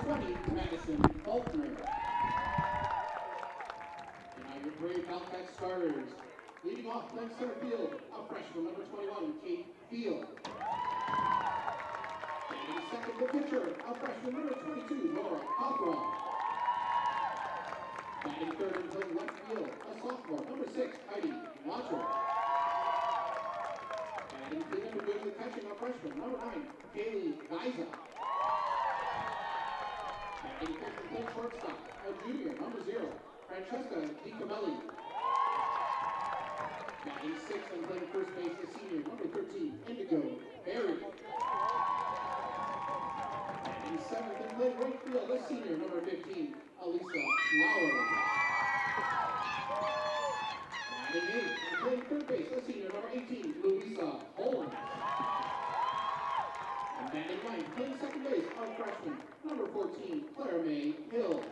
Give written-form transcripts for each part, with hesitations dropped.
20, Madison Faulkner. And now your brave Halifax starters. Leading off playing center field, a freshman, number 21, Kate Field. Taking second, the pitcher, a freshman, number 22, Laura Hopra. Batting third and playing left field, a sophomore, number 6, Heidi Watcher. Batting cleanup and doing the catching, a freshman, number 9, Kaylee Geiser. Batting fifth and playing shortstop, a junior, number 0, Francesca DiCamelli. Batting sixth and playing first base, a senior, number 13, Indigo Berry. Batting seventh and playing right field, a senior, number 15, Alisa Lauer. Batting eighth and playing third base, a senior, number 18, Louisa Holmes. And batting ninth, playing second base, a freshman, number 14, Claire May Hill.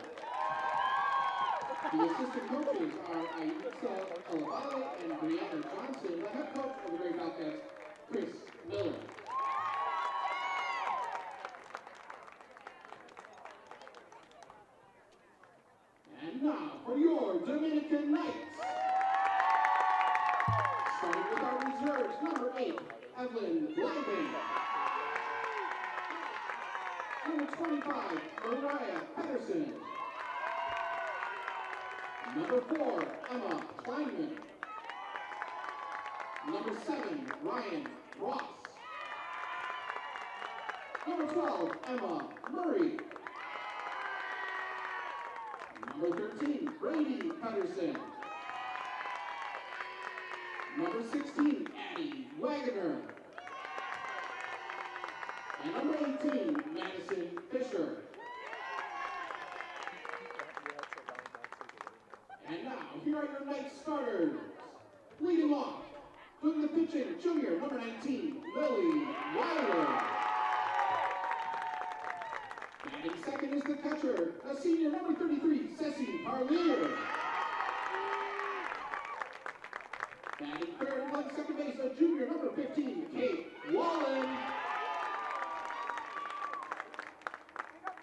The assistant coaches are Aisa Kalabale and Brianna Johnson. The head coach of the Great Halifax, Chris Miller. And now for your Dominican Knights. Starting with our reserves, number 8, Evelyn Lyman. Number 25, Mariah Pedersen. Number 4, Emma Kleinman. Number 7, Ryan Ross. Number 12, Emma Murray. Number 13, Brady Pedersen. Number 16, Addie Wagoner. And number 18, Madison Fisher. And now, here are your Knights starters. Leading off, doing the pitching, junior, number 19, Lily Weiler. Batting second is the catcher, a senior, number 33, Ceci Parlier. Batting third and playing second base, a junior, number 15, Kate Wallen.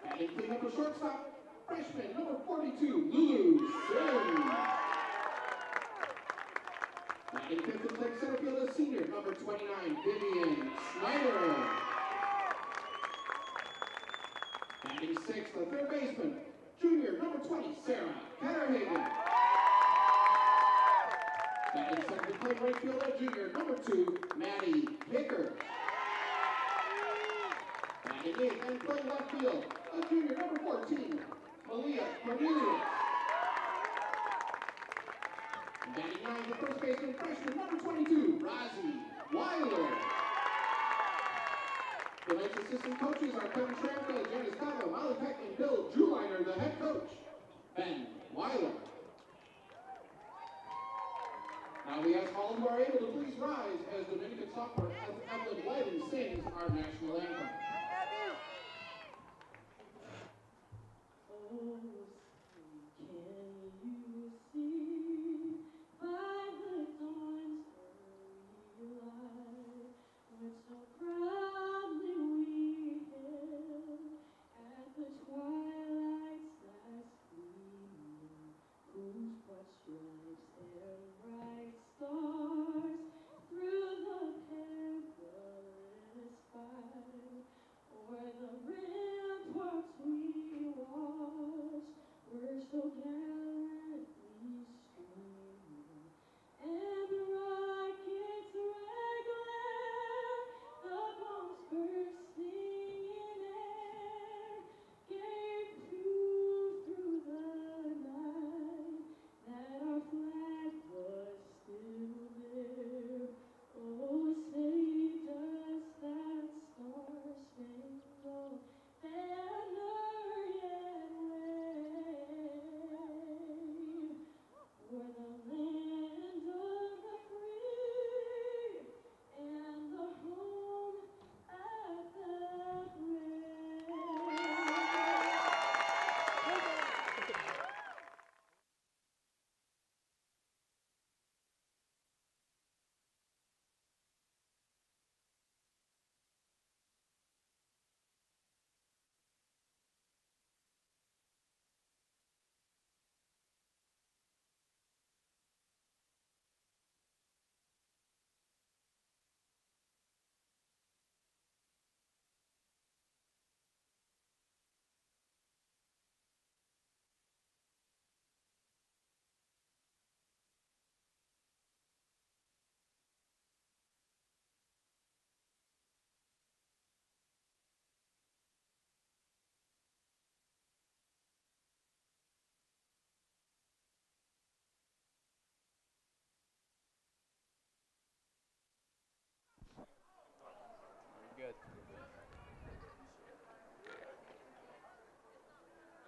Batting clean up a shortstop, freshman, number 42, Lulu Sims. Batting fifth and playing center field, a senior, number 29, Vivian Snyder. Batting sixth, the third baseman, junior, number 20, Sarah Ketterhagen. Batting second and playing right field, a junior, number 2, Maddie Picker. Batting eighth and playing left field, a junior, number 14, Malia Cornelius. Batting ninth, the first baseman, freshman, number 22, Rozzy Weiler. The Knights assistant coaches are Kevin Schramka, Janice Cava, Molly Peck, and Bill Juliner. The head coach, Ben Weiler. Now we ask all who are able to please rise as Dominican sophomore Evelyn Whiten sings our national anthem. Stars through the perilous fight.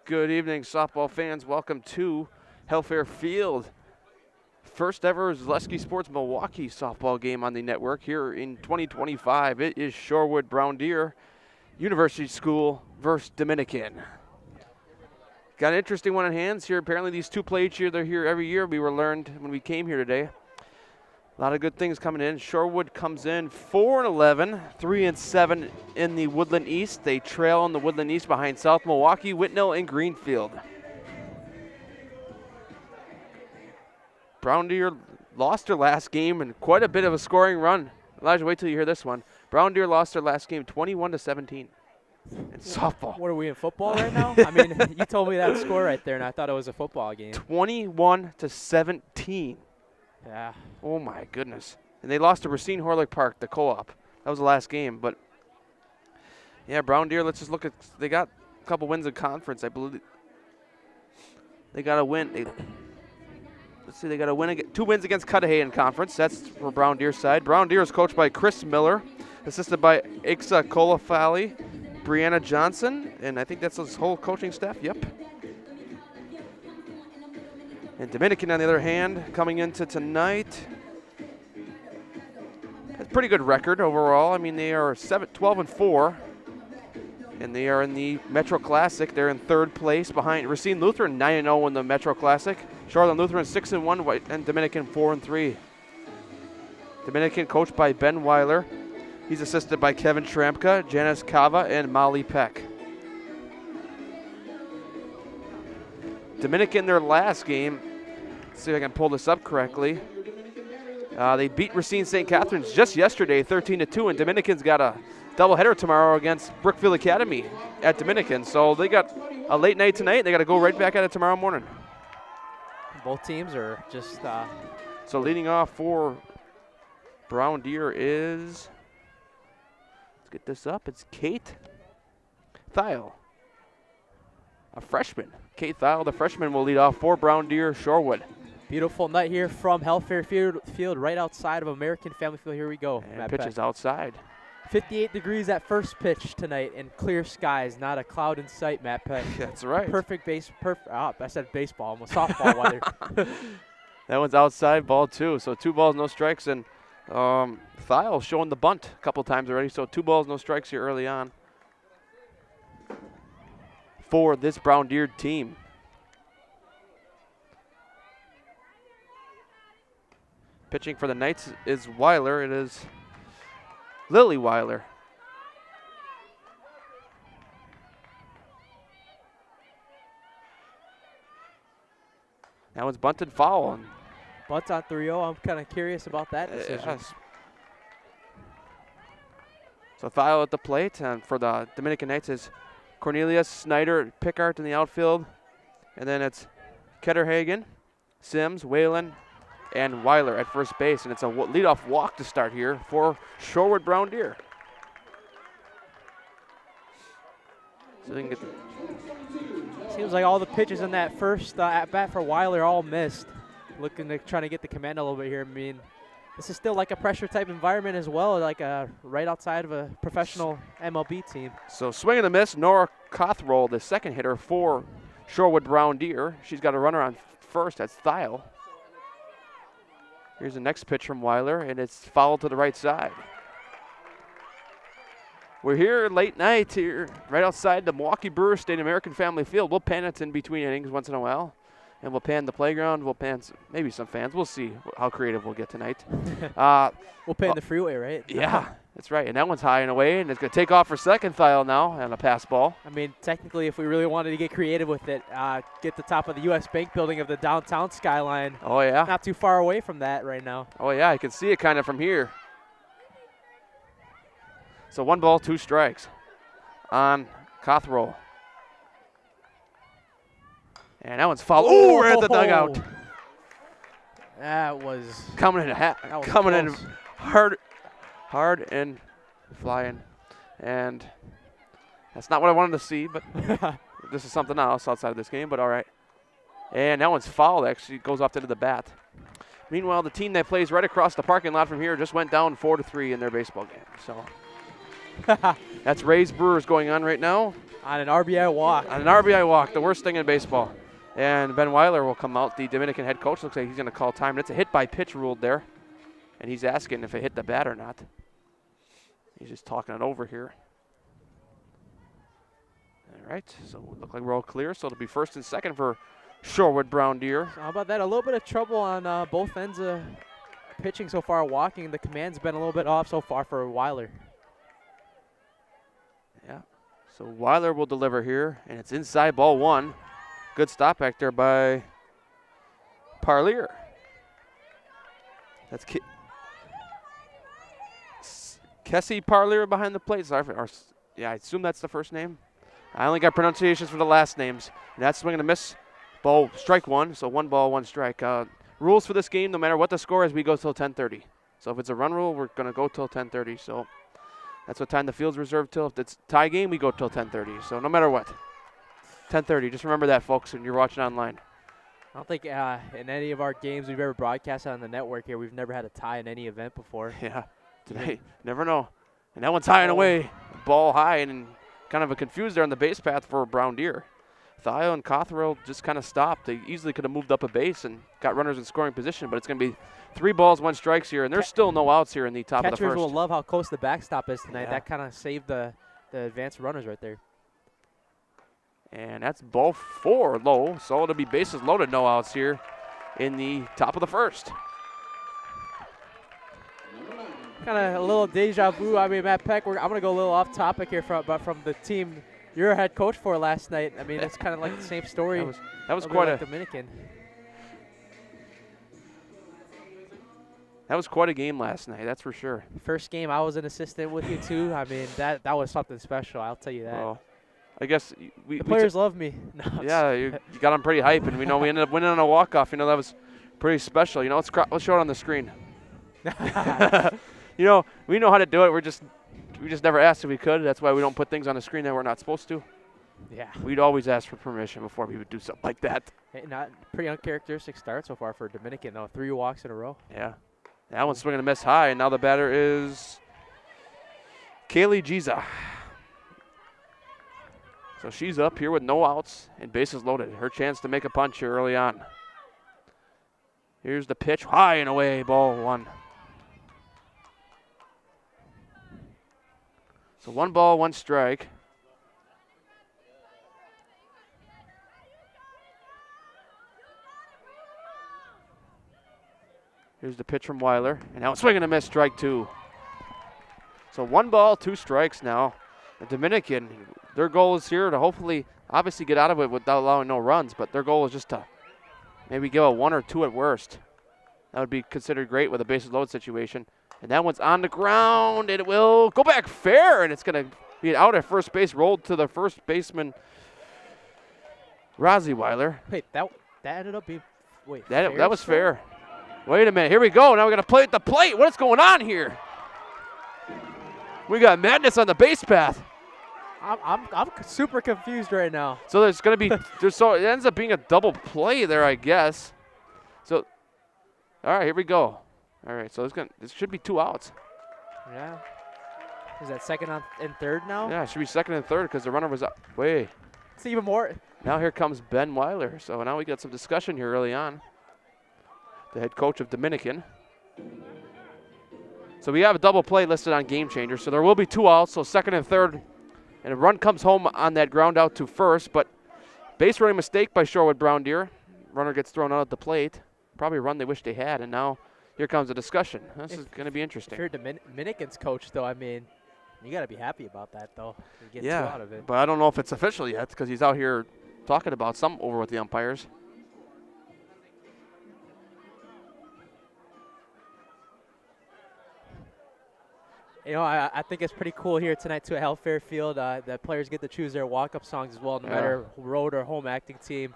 Good evening, softball fans. Welcome to Hellfair Field. First ever Zaleski Sports Milwaukee softball game on the network here in 2025. It is Shorewood Brown Deer University School versus Dominican. Got an interesting one in hands here. Apparently these two play each year. They're here every year. We were learned when we came here today. A lot of good things coming in. Shorewood comes in 4-11, 3-7 in the Woodland East. They trail in the Woodland East behind South Milwaukee, Whitnell, and Greenfield. Brown Deer lost their last game and quite a bit of a scoring run. Elijah, wait till you hear this one. Brown Deer lost their last game 21-17 in softball. What are we in football right now? I mean, you told me that score right there, and I thought it was a football game. 21-17. Yeah. Oh my goodness. And they lost to Racine Horlick Park, the co-op. That was the last game, but yeah, Brown Deer, let's just look at, they got a couple wins in conference, I believe. They got a win. Let's see, they got a win, 2 wins against Cudahy in conference. That's for Brown Deer's side. Brown Deer is coached by Chris Miller, assisted by Ixa Colafali, Brianna Johnson, and I think that's his whole coaching staff. Yep. And Dominican, on the other hand, coming into tonight, has a pretty good record overall. I mean, they are 12-4, and they are in the Metro Classic. They're in 3rd place behind Racine Lutheran, 9-0 in the Metro Classic. Charlotte Lutheran 6-1, and Dominican 4-3. Dominican coached by Ben Weiler. He's assisted by Kevin Trampka, Janice Cava, and Molly Peck. Dominican, their last game, let's see if I can pull this up correctly. They beat Racine St. Catharines just yesterday, 13-2, and Dominican's got a doubleheader tomorrow against Brookfield Academy at Dominican. So they got a late night tonight. They got to go right back at it tomorrow morning. Both teams are just. So leading off for Brown Deer is, let's get this up. It's Kate Thiel, a freshman. Kate Thiel, the freshman, will lead off for Brown Deer Shorewood. Beautiful night here from Hellfair Field, right outside of American Family Field. Here we go. And pitch is outside. 58 degrees at first pitch tonight, and clear skies, not a cloud in sight, Matt Peck. That's right. Perfect I said baseball, almost softball weather. That one's outside, ball 2. So 2 balls, no strikes, and Thiel showing the bunt a couple times already. So 2 balls, no strikes here early on for this Brown Deer team. Pitching for the Knights is Weiler. It is Lily Weiler. That one's bunted foul. Bunt on 3-0. I'm kind of curious about that decision. Yes. So Thiel at the plate, and for the Dominican Knights is Cornelius, Snyder, Pickart in the outfield. And then it's Ketterhagen, Sims, Whalen, and Weiler at first base. And it's a leadoff walk to start here for Shorewood Brown Deer. So they can get Seems like all the pitches in that first at-bat for Weiler all missed. Looking to trying to get the command a little bit here. I mean, this is still like a pressure-type environment as well, like right outside of a professional MLB team. So swing and a miss. Nora Cothroll, the second hitter for Shorewood Brown Deer. She's got a runner on first. That's Thiel. Here's the next pitch from Weiler, and it's fouled to the right side. We're here late night here, right outside the Milwaukee Brewers Stadium, American Family Field. We'll pan it in between innings once in a while, and we'll pan the playground. We'll pan maybe some fans. We'll see how creative we'll get tonight. We'll pan the freeway, right? Yeah, that's right. And that one's high and away, and it's going to take off for second. Thiel now on a pass ball. I mean, technically, if we really wanted to get creative with it, get the top of the U.S. Bank building of the downtown skyline. Oh, yeah. Not too far away from that right now. Oh, yeah, I can see it kind of from here. So 1 ball, 2 strikes on Cothroll. And that one's fouled. Oh, we're at the dugout. That was coming in hard and flying. And that's not what I wanted to see, but this is something else outside of this game, but all right. And that one's fouled, actually. Goes off into the bat. Meanwhile, the team that plays right across the parking lot from here just went down 4-3 in their baseball game. So that's Rays Brewers going on right now. On an RBI walk. On an RBI walk, the worst thing in baseball. And Ben Weiler will come out, the Dominican head coach. Looks like he's going to call time. And it's a hit by pitch ruled there. And he's asking if it hit the bat or not. He's just talking it over here. All right, so it look like we're all clear. So it'll be first and second for Shorewood Brown Deer. So how about that? A little bit of trouble on both ends of pitching so far. Walking, the command's been a little bit off so far for Weiler. Yeah, so Weiler will deliver here, and it's inside ball one. Good stop back there by Parlier. That's Kessie Parlier behind the plate. Sorry, yeah, I assume that's the first name. I only got pronunciations for the last names. And that's swing and a miss. Ball, strike one, so 1 ball, 1 strike. Rules for this game, no matter what the score is, we go till 10:30. So if it's a run rule, we're going to go till 10:30. So that's what time the field's reserved till. If it's tie game, we go till 10:30. So no matter what, 10:30. Just remember that, folks, when you're watching online. I don't think in any of our games we've ever broadcasted on the network here, we've never had a tie in any event before. Yeah, today, never know. And that one's high and away. Ball high and kind of a confused there on the base path for Brown Deer. Thio and Cothrell just kind of stopped. They easily could have moved up a base and got runners in scoring position, but it's going to be 3 balls, 1 strikes here, and there's still no outs here in the top of the first. Catchers will love how close the backstop is tonight. Yeah. That kind of saved the advanced runners right there. And that's ball 4 low, so it'll be bases loaded, no outs here in the top of the first. Kind of a little deja vu. I mean, Matt Peck, I'm going to go a little off topic here from the team you're a head coach for last night. I mean, it's kind of like the same story. That was quite like Dominican. That was quite a game last night, that's for sure. First game, I was an assistant with you too. I mean, that was something special. I'll tell you that. Well, I guess the players love me. No, yeah, you got them pretty hype, and we know we ended up winning on a walk-off. You know, that was pretty special. You know, let's show it on the screen. You know, we know how to do it. We just never asked if we could. That's why we don't put things on the screen that we're not supposed to. Yeah. We'd always ask for permission before we would do something like that. Hey, not pretty uncharacteristic start so far for Dominican, though. 3 walks in a row. Yeah. That one's swinging a miss high, and now the batter is Kaylee Giza. So she's up here with no outs and bases loaded. Her chance to make a punch here early on. Here's the pitch, high and away, ball 1. So 1 ball, 1 strike. Here's the pitch from Weiler, and now swinging a miss, strike 2. So 1 ball, 2 strikes now. The Dominican, their goal is here to hopefully, obviously get out of it without allowing no runs, but their goal is just to maybe give a 1 or 2 at worst. That would be considered great with a bases loaded situation. And that one's on the ground, and it will go back fair, and it's going to be out at first base, rolled to the first baseman, Rozzy Weiler. Wait, that ended up being, wait, that was fair. Wait a minute, here we go. Now we're going to play at the plate. What is going on here? We got madness on the base path. I'm super confused right now. So there's going to be, so it ends up being a double play there, I guess. So, all right, here we go. All right, so this should be 2 outs. Yeah. Is that second and third now? Yeah, it should be second and third because the runner was up. Way. It's even more. Now here comes Ben Weiler. So now we got some discussion here early on. The head coach of Dominican. So we have a double play listed on Game Changer. So there will be 2 outs, so second and third. And a run comes home on that ground out to first. But base running mistake by Shorewood Brown Deer. Runner gets thrown out at the plate. Probably a run they wish they had. And now here comes a discussion. This is going to be interesting. If you're Dominican's coach, though, I mean, you got to be happy about that, though. Get 2 out of it. But I don't know if it's official yet because he's out here talking about some over with the umpires. You know, I think it's pretty cool here tonight, too, at Health Fair Field. The players get to choose their walk-up songs as well, no matter road or home acting team.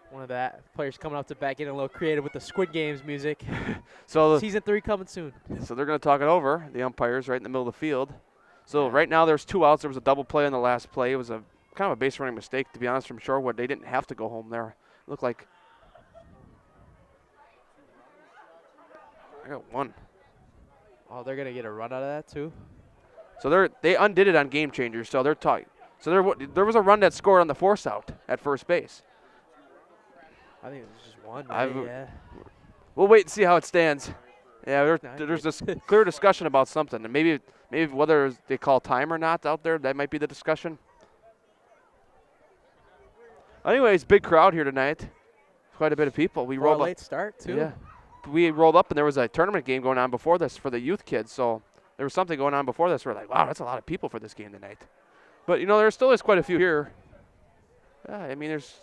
One of the players coming up to bat, getting a little creative with the Squid Games music. So Season 3 coming soon. So they're going to talk it over, the umpires, right in the middle of the field. So right now there's 2 outs. There was a double play on the last play. It was a kind of a base running mistake, to be honest, from Shorewood. They didn't have to go home there. It looked like I got 1. Oh, they're going to get a run out of that, too? So they undid it on Game Changers. So they're tight. So there was a run that scored on the force out at first base. I think it was just one. Right? Yeah. We'll wait and see how it stands. Yeah, there's this clear discussion about something, and maybe whether they call time or not out there, that might be the discussion. Anyways, big crowd here tonight. Quite a bit of people. We rolled a late start too. Yeah, we rolled up and there was a tournament game going on before this for the youth kids. So there was something going on before this. We're like, wow, that's a lot of people for this game tonight. But there still is quite a few here. Yeah, I mean, there's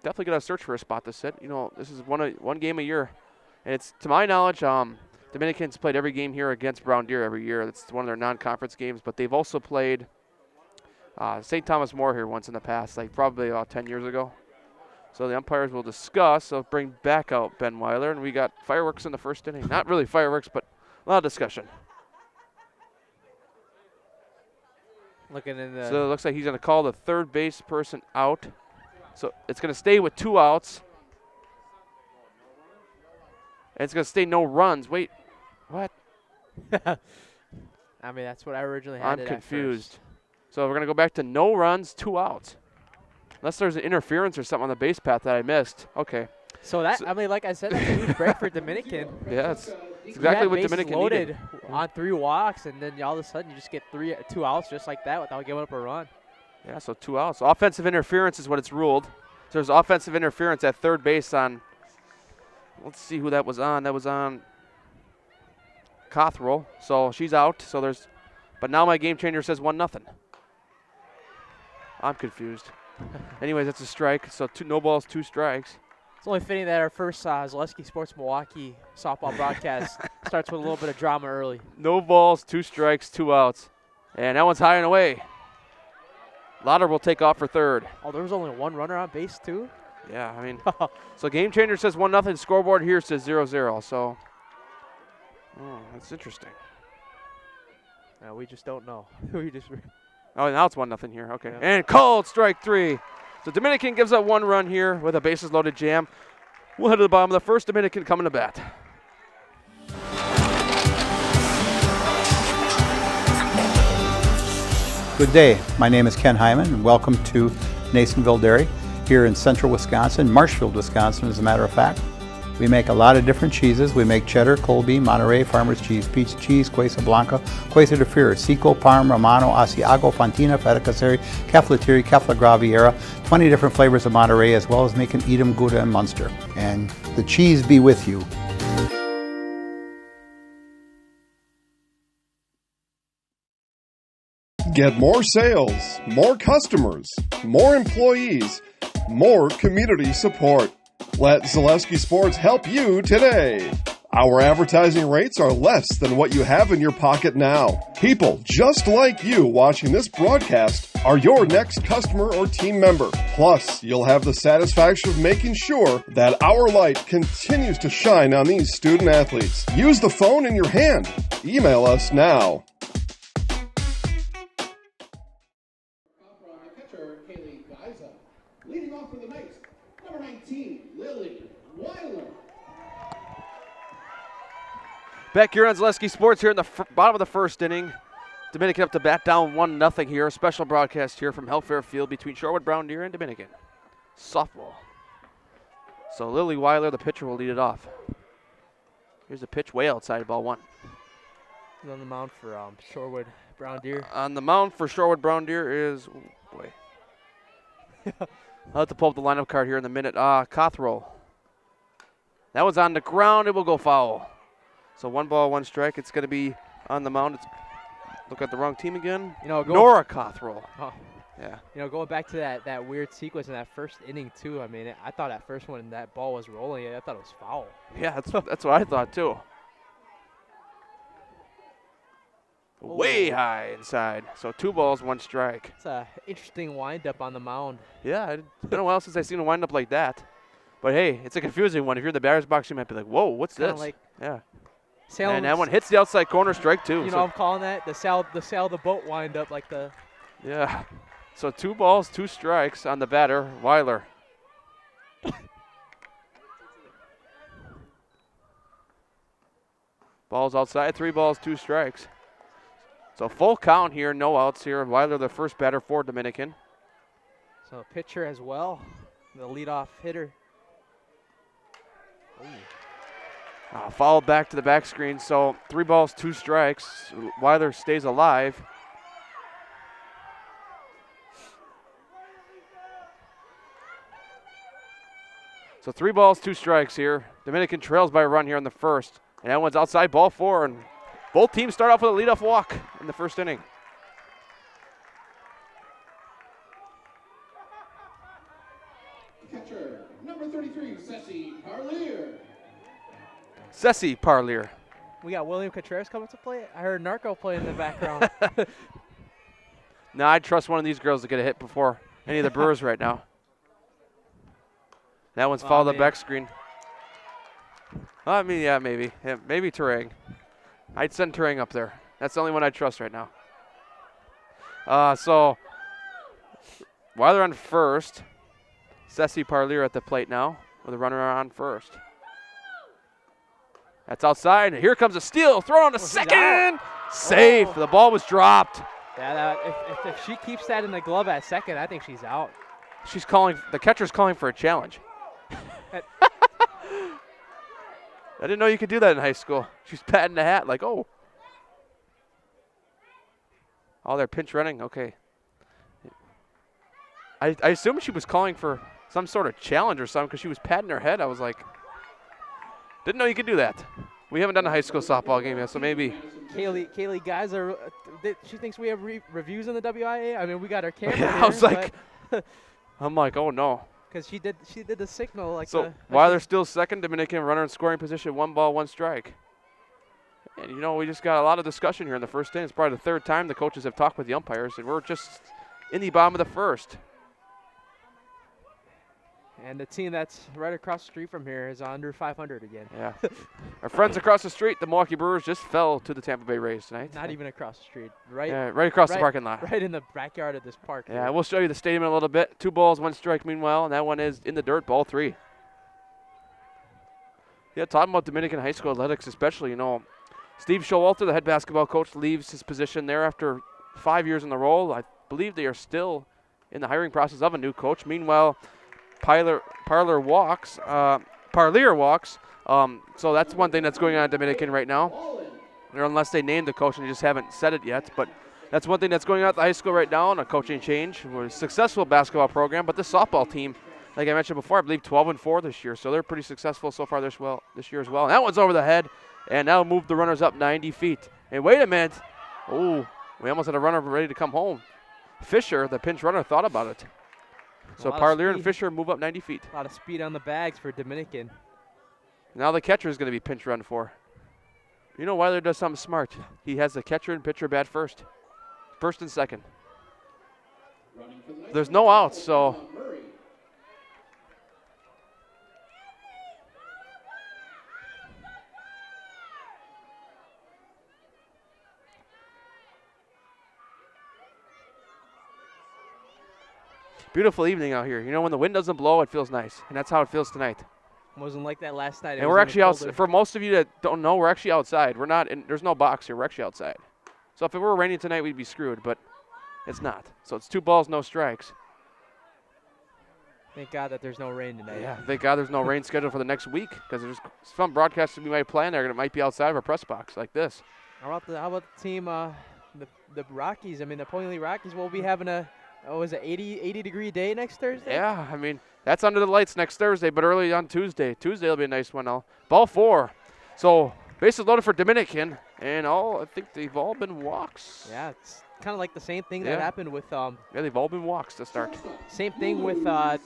definitely got to search for a spot to sit. This is one game a year, and it's, to my knowledge, Dominicans played every game here against Brown Deer every year. That's one of their non-conference games. But they've also played St. Thomas More here once in the past, like probably about 10 years ago. So the umpires will discuss. So bring back out Ben Weiler, and we got fireworks in the first inning. Not really fireworks, but a lot of discussion. Looking in the. So it looks like he's going to call the third base person out. So it's going to stay with 2 outs. And it's going to stay no runs. Wait, what? I mean, that's what I originally had. I'm confused. So we're going to go back to no runs, 2 outs. Unless there's an interference or something on the base path that I missed. Okay. So I mean, like I said, that's a huge break for Dominican. Yeah, it's exactly what Dominican loaded needed. On 3 walks, and then all of a sudden you just get 2 outs just like that without giving up a run. Yeah, so 2 outs. Offensive interference is what it's ruled. So there's offensive interference at third base on, let's see who that was on. That was on Cothrell. So she's out. But now my game changer says 1-0. I'm confused. Anyways, that's a strike. So no balls, 2 strikes. It's only fitting that our first Zaleski Sports Milwaukee softball broadcast starts with a little bit of drama early. No balls, 2 strikes, 2 outs. And that one's high and away. Lauder will take off for third. Oh, there was only 1 runner on base, too? Yeah, I mean, so game changer says 1-0. Scoreboard here says 0-0. So, that's interesting. No, we just don't know. Oh, now it's 1-0 here. Okay. Yeah. And called strike 3. So Dominican gives up 1 run here with a bases loaded jam. We'll head to the bottom of the first. Dominican coming to bat. Good day. My name is Ken Hyman, and welcome to Nasonville Dairy here in central Wisconsin, Marshfield, Wisconsin, as a matter of fact. We make a lot of different cheeses. We make cheddar, Colby, Monterey, Farmer's Cheese, Peach Cheese, Quesa Blanca, Quesa de Fear, Seco, Parm, Romano, Asiago, Fontina, Feta Caseri, Caflatiri, Cafla Graviera, 20 different flavors of Monterey, as well as making Edam, Gouda, and Munster. And the cheese be with you. Get more sales, more customers, more employees, more community support. Let Zaleski Sports help you today. Our advertising rates are less than what you have in your pocket now. People just like you watching this broadcast are your next customer or team member. Plus, you'll have the satisfaction of making sure that our light continues to shine on these student athletes. Use the phone in your hand. Email us now. Leading off for the Knights, number 19, Lily Weiler. Back here on Zaleski Sports here in the bottom of the first inning. Dominican up to bat down 1-0 here. A special broadcast here from Hellfair Field between Shorewood, Brown Deer, and Dominican. Softball. So Lily Weiler, the pitcher, will lead it off. Here's the pitch way outside, ball 1. On the mound for Shorewood, Brown Deer. On the mound for Shorewood, Brown Deer is, oh boy. I'll have to pull up the lineup card here in a minute. Cothrell. That one's on the ground. It will go foul. So 1 ball, 1 strike. It's going to be on the mound. Look at the wrong team again. Nora Cothrell. Oh. Yeah. Going back to that weird sequence in that first inning, too. I mean, I thought at first when that ball was rolling, I thought it was foul. Yeah, that's what I thought, too. Way high inside. So 2 balls, 1 strike. It's an interesting windup on the mound. Yeah, it's been a while since I've seen a windup like that. But hey, it's a confusing one. If you're in the batter's box, you might be like, "Whoa, what's this?" Like yeah. And that one hits the outside corner, strike 2. I'm calling that the sail the boat windup, like the. Yeah. So 2 balls, 2 strikes on the batter, Weiler. Balls outside, 3 balls, 2 strikes. So full count here, no outs here. Weiler, the first batter for Dominican. So pitcher as well, the leadoff hitter. Fouled back to the back screen, so 3 balls, 2 strikes. Weiler stays alive. So 3 balls, 2 strikes here. Dominican trails by a run here in the first. And that one's outside, ball 4, and both teams start off with a leadoff walk in the first inning. Catcher, number 33, Ceci Parlier. Ceci Parlier. We got William Contreras coming to play. I heard Narco playing in the background. No, I'd trust one of these girls to get a hit before any of the Brewers right now. That one's fouled the back screen. I mean, yeah, maybe. Yeah, maybe Terang. I'd send Terang up there. That's the only one I trust right now. So, Weiler on first. Ceci Parlier at the plate now with a runner on first. That's outside. And here comes a steal. Thrown on the second. Safe. The ball was dropped. Yeah, if she keeps that in the glove at second, I think she's out. She's calling. The catcher's calling for a challenge. I didn't know you could do that in high school. She's patting the hat like, oh. Oh, they're pinch running. Okay. I assumed she was calling for some sort of challenge or something because she was patting her head. I was like, didn't know you could do that. We haven't done a high school softball game yet, so maybe. Kaylee Geyser, she thinks we have reviews in the WIAA. I mean, we got our camera Yeah, here, I was like, I'm like, oh no. because she did the signal like. So Weiler still second, Dominican runner in scoring position, 1 ball, 1 strike. And you know, we just got a lot of discussion here in the first inning. It's probably the 3rd time the coaches have talked with the umpires, and we're just in the bottom of the first. And the team that's right across the street from here is under 500 again. Yeah. Our friends across the street, the Milwaukee Brewers, just fell to the Tampa Bay Rays tonight. Not even across the street, right? Yeah, right across the parking lot. Right in the backyard of this park. Yeah, we'll show you the stadium in a little bit. 2 balls, 1 strike meanwhile, and that one is in the dirt, ball 3. Yeah, talking about Dominican high school athletics especially, you know, Steve Showalter, the head basketball coach, leaves his position there after 5 years in the role. I believe they are still in the hiring process of a new coach. Meanwhile, Parlier walks. So that's one thing that's going on in Dominican right now. Or unless they named the coach and they just haven't said it yet. But that's one thing that's going on at the high school right now, and a coaching change. We're a successful basketball program, but this softball team, like I mentioned before, I believe 12-4 this year. So they're pretty successful so far this year as well. And that one's over the head, and that'll move the runners up 90 feet. And wait a minute. Oh, we almost had a runner ready to come home. Fisher, the pinch runner, thought about it. So Parlier and Fisher move up 90 feet. A lot of speed on the bags for Dominican. Now the catcher is going to be pinch run for. You know, Weiler does something smart. He has the catcher and pitcher bat first and second. There's no outs, so. Beautiful evening out here. You know, when the wind doesn't blow, it feels nice, and that's how it feels tonight. Wasn't like that last night. And we're actually outside. For most of you that don't know, we're actually outside. We're not in, there's no box here. We're actually outside. So if it were raining tonight, we'd be screwed, but it's not. So it's 2 balls, no strikes. Thank God that there's no rain tonight. Yeah, thank God there's no rain scheduled for the next week, because there's some broadcasts we might play in there that might be outside of our press box like this. How about the team, the Rockies? I mean, the Pony League Rockies will be having a, was it 80 degree day next Thursday? Yeah, I mean, that's under the lights next Thursday, but early on Tuesday. Tuesday will be a nice one now. Ball 4. So bases loaded for Dominican, and I think they've all been walks. Yeah, it's kind of like the same thing that happened with. Yeah, they've all been walks to start. Same thing with kind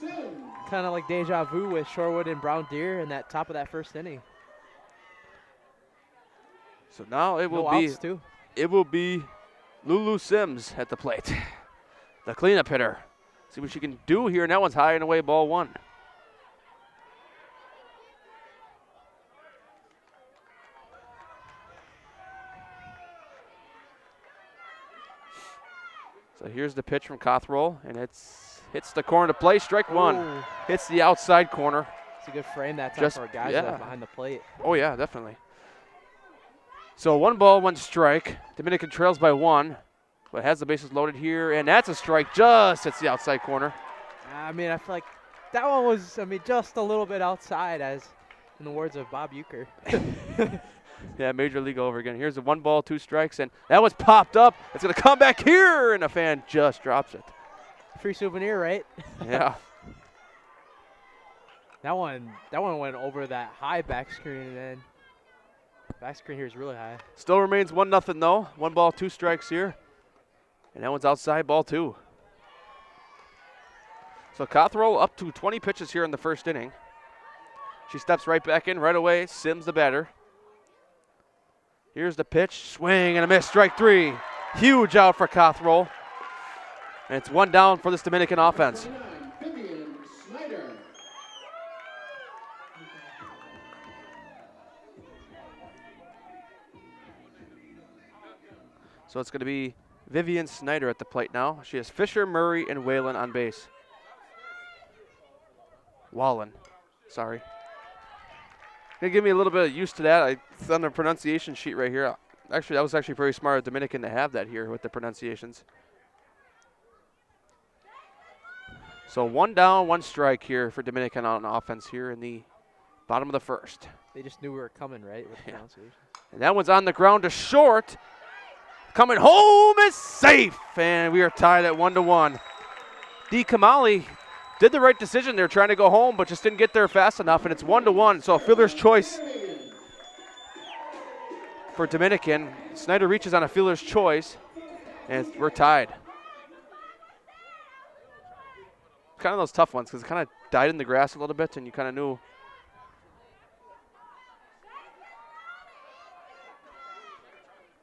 of like deja vu with Shorewood and Brown Deer in that top of that first inning. So now it will be Lulu Sims at the plate, the cleanup hitter. See what she can do here, and that one's high and away, ball 1. So here's the pitch from Cothrell, and hits the corner to play, strike 1. Ooh. Hits the outside corner. It's a good frame that time for a guy behind the plate. Oh yeah, definitely. So 1 ball, 1 strike. Dominican trails by 1, but has the bases loaded here, and that's a strike just hits the outside corner. I mean, I feel like that one was, just a little bit outside, as in the words of Bob Uecker. Yeah, Major League over again. Here's a 1 ball, 2 strikes, and that was popped up. It's going to come back here, and a fan just drops it. Free souvenir, right? Yeah. That one went over that high back screen, and then back screen here is really high. Still remains 1-0 though. 1 ball, 2 strikes here. And that one's outside, ball 2. So Cothrell up to 20 pitches here in the first inning. She steps right back in right away. Sims the batter. Here's the pitch. Swing and a miss. Strike 3. Huge out for Cothrell. And it's 1 down for this Dominican offense. Vivian Snyder. So it's going to be Vivian Snyder at the plate now. She has Fisher, Murray, and Whalen on base. Wallen, sorry. Gonna give me a little bit of used to that. It's on the pronunciation sheet right here. Actually, that was actually very smart of Dominican to have that here with the pronunciations. So 1 down, 1 strike here for Dominican on offense here in the bottom of the first. They just knew we were coming, right, with the pronunciation. And that one's on the ground to short. Coming home is safe, and we are tied at 1-1. D. Kamali did the right decision there, trying to go home, but just didn't get there fast enough, and it's 1-1. So a fielder's choice for Dominican. Snyder reaches on a fielder's choice, and we're tied. Kind of those tough ones because it kind of died in the grass a little bit, and you kind of knew.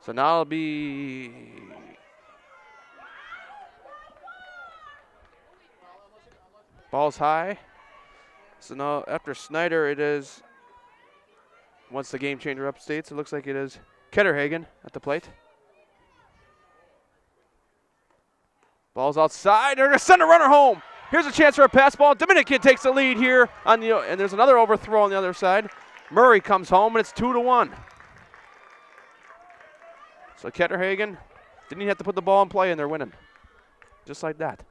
So now it'll be ball's high. So now after Snyder, it is, once the game changer upstates, it looks like it is Ketterhagen at the plate. Ball's outside. They're going to send a runner home. Here's a chance for a pass ball. Dominican takes the lead here on the, and there's another overthrow on the other side. Murray comes home, and it's 2-1. So Ketterhagen didn't even have to put the ball in play, and they're winning. Just like that.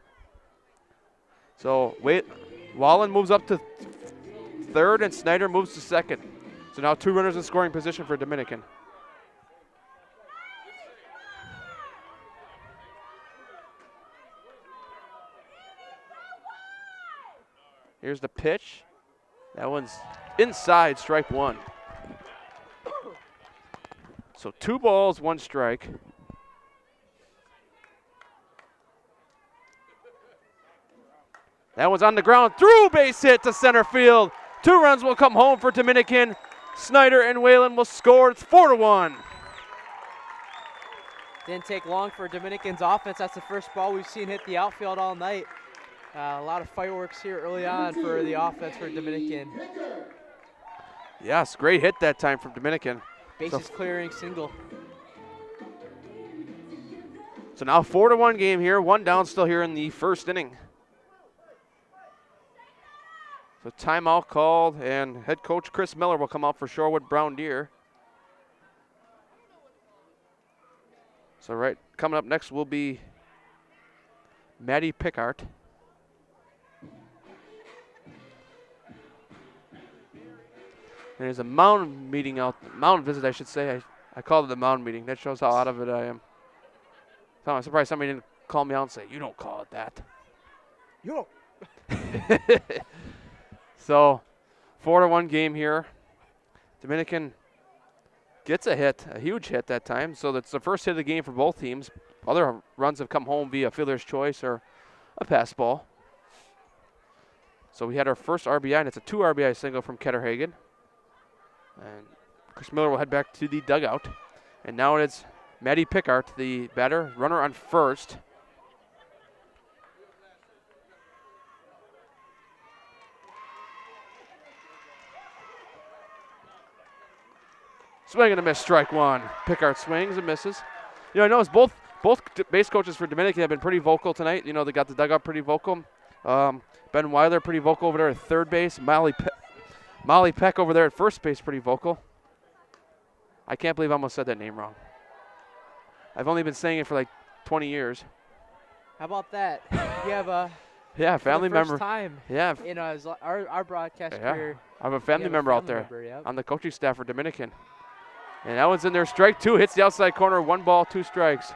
So Wallen moves up to third, and Snyder moves to second. So now 2 runners in scoring position for Dominican. Here's the pitch. That one's inside, strike 1. So 2 balls, 1 strike. That one's on the ground, through base hit to center field. 2 runs will come home for Dominican. Snyder and Whalen will score. It's 4-1. Didn't take long for Dominican's offense. That's the first ball we've seen hit the outfield all night. A lot of fireworks here early on for the offense for Dominican. Yes, great hit that time from Dominican. Bases clearing single. So now 4-1 game here. 1 down still here in the first inning. So timeout called, and head coach Chris Miller will come out for Shorewood Brown Deer. So coming up next will be Maddie Pickart. And there's a mound visit, I should say. I called it the mound meeting. That shows how out of it I am. So I'm surprised somebody didn't call me out and say, "You don't call it that." You So 4-1 game here. Dominican gets a hit, a huge hit that time. So that's the first hit of the game for both teams. Other runs have come home via fielder's choice or a pass ball. So we had our first RBI, and it's a 2 RBI single from Ketterhagen. And Chris Miller will head back to the dugout. And now it's Maddie Pickart, the batter, runner on first. Swing and a miss, strike 1. Pickart swings and misses. I noticed both base coaches for Dominican have been pretty vocal tonight. They got the dugout pretty vocal. Ben Weiler pretty vocal over there at third base. Molly Peck over there at first base pretty vocal. I can't believe I almost said that name wrong. I've only been saying it for like 20 years. How about that? You have a Yeah, family for the first member. time Yeah, in our broadcast career. I have a you family have a member out family there member, yep. on the coaching staff for Dominican. And that one's in there. Strike 2. Hits the outside corner. 1 ball, 2 strikes.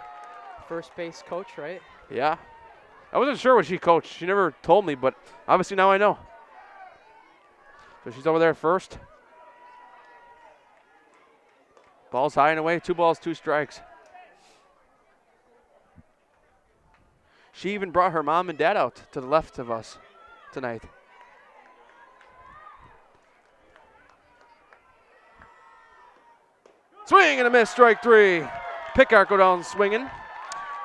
First base coach, right? Yeah. I wasn't sure what she coached. She never told me, but obviously now I know. So she's over there at first. Ball's high and away. 2 balls, 2 strikes. She even brought her mom and dad out to the left of us tonight. Swing and a miss, strike 3. Pickard go down swinging.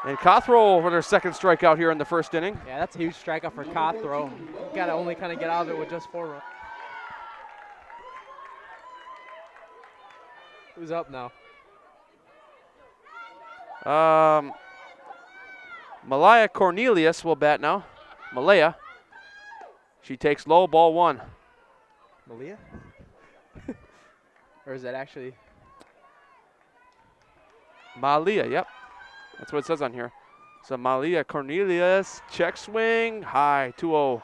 And Cothrell for their second strikeout here in the first inning. Yeah, that's a huge strikeout for Cothrell. Got to only kind of get out of it with just 4 runs. Who's up now? Malaya Cornelius will bat now. Malaya. She takes low, ball 1. Malia? Or is that actually? Malia, yep. That's what it says on here. So Malia Cornelius, check swing, high, 2-0.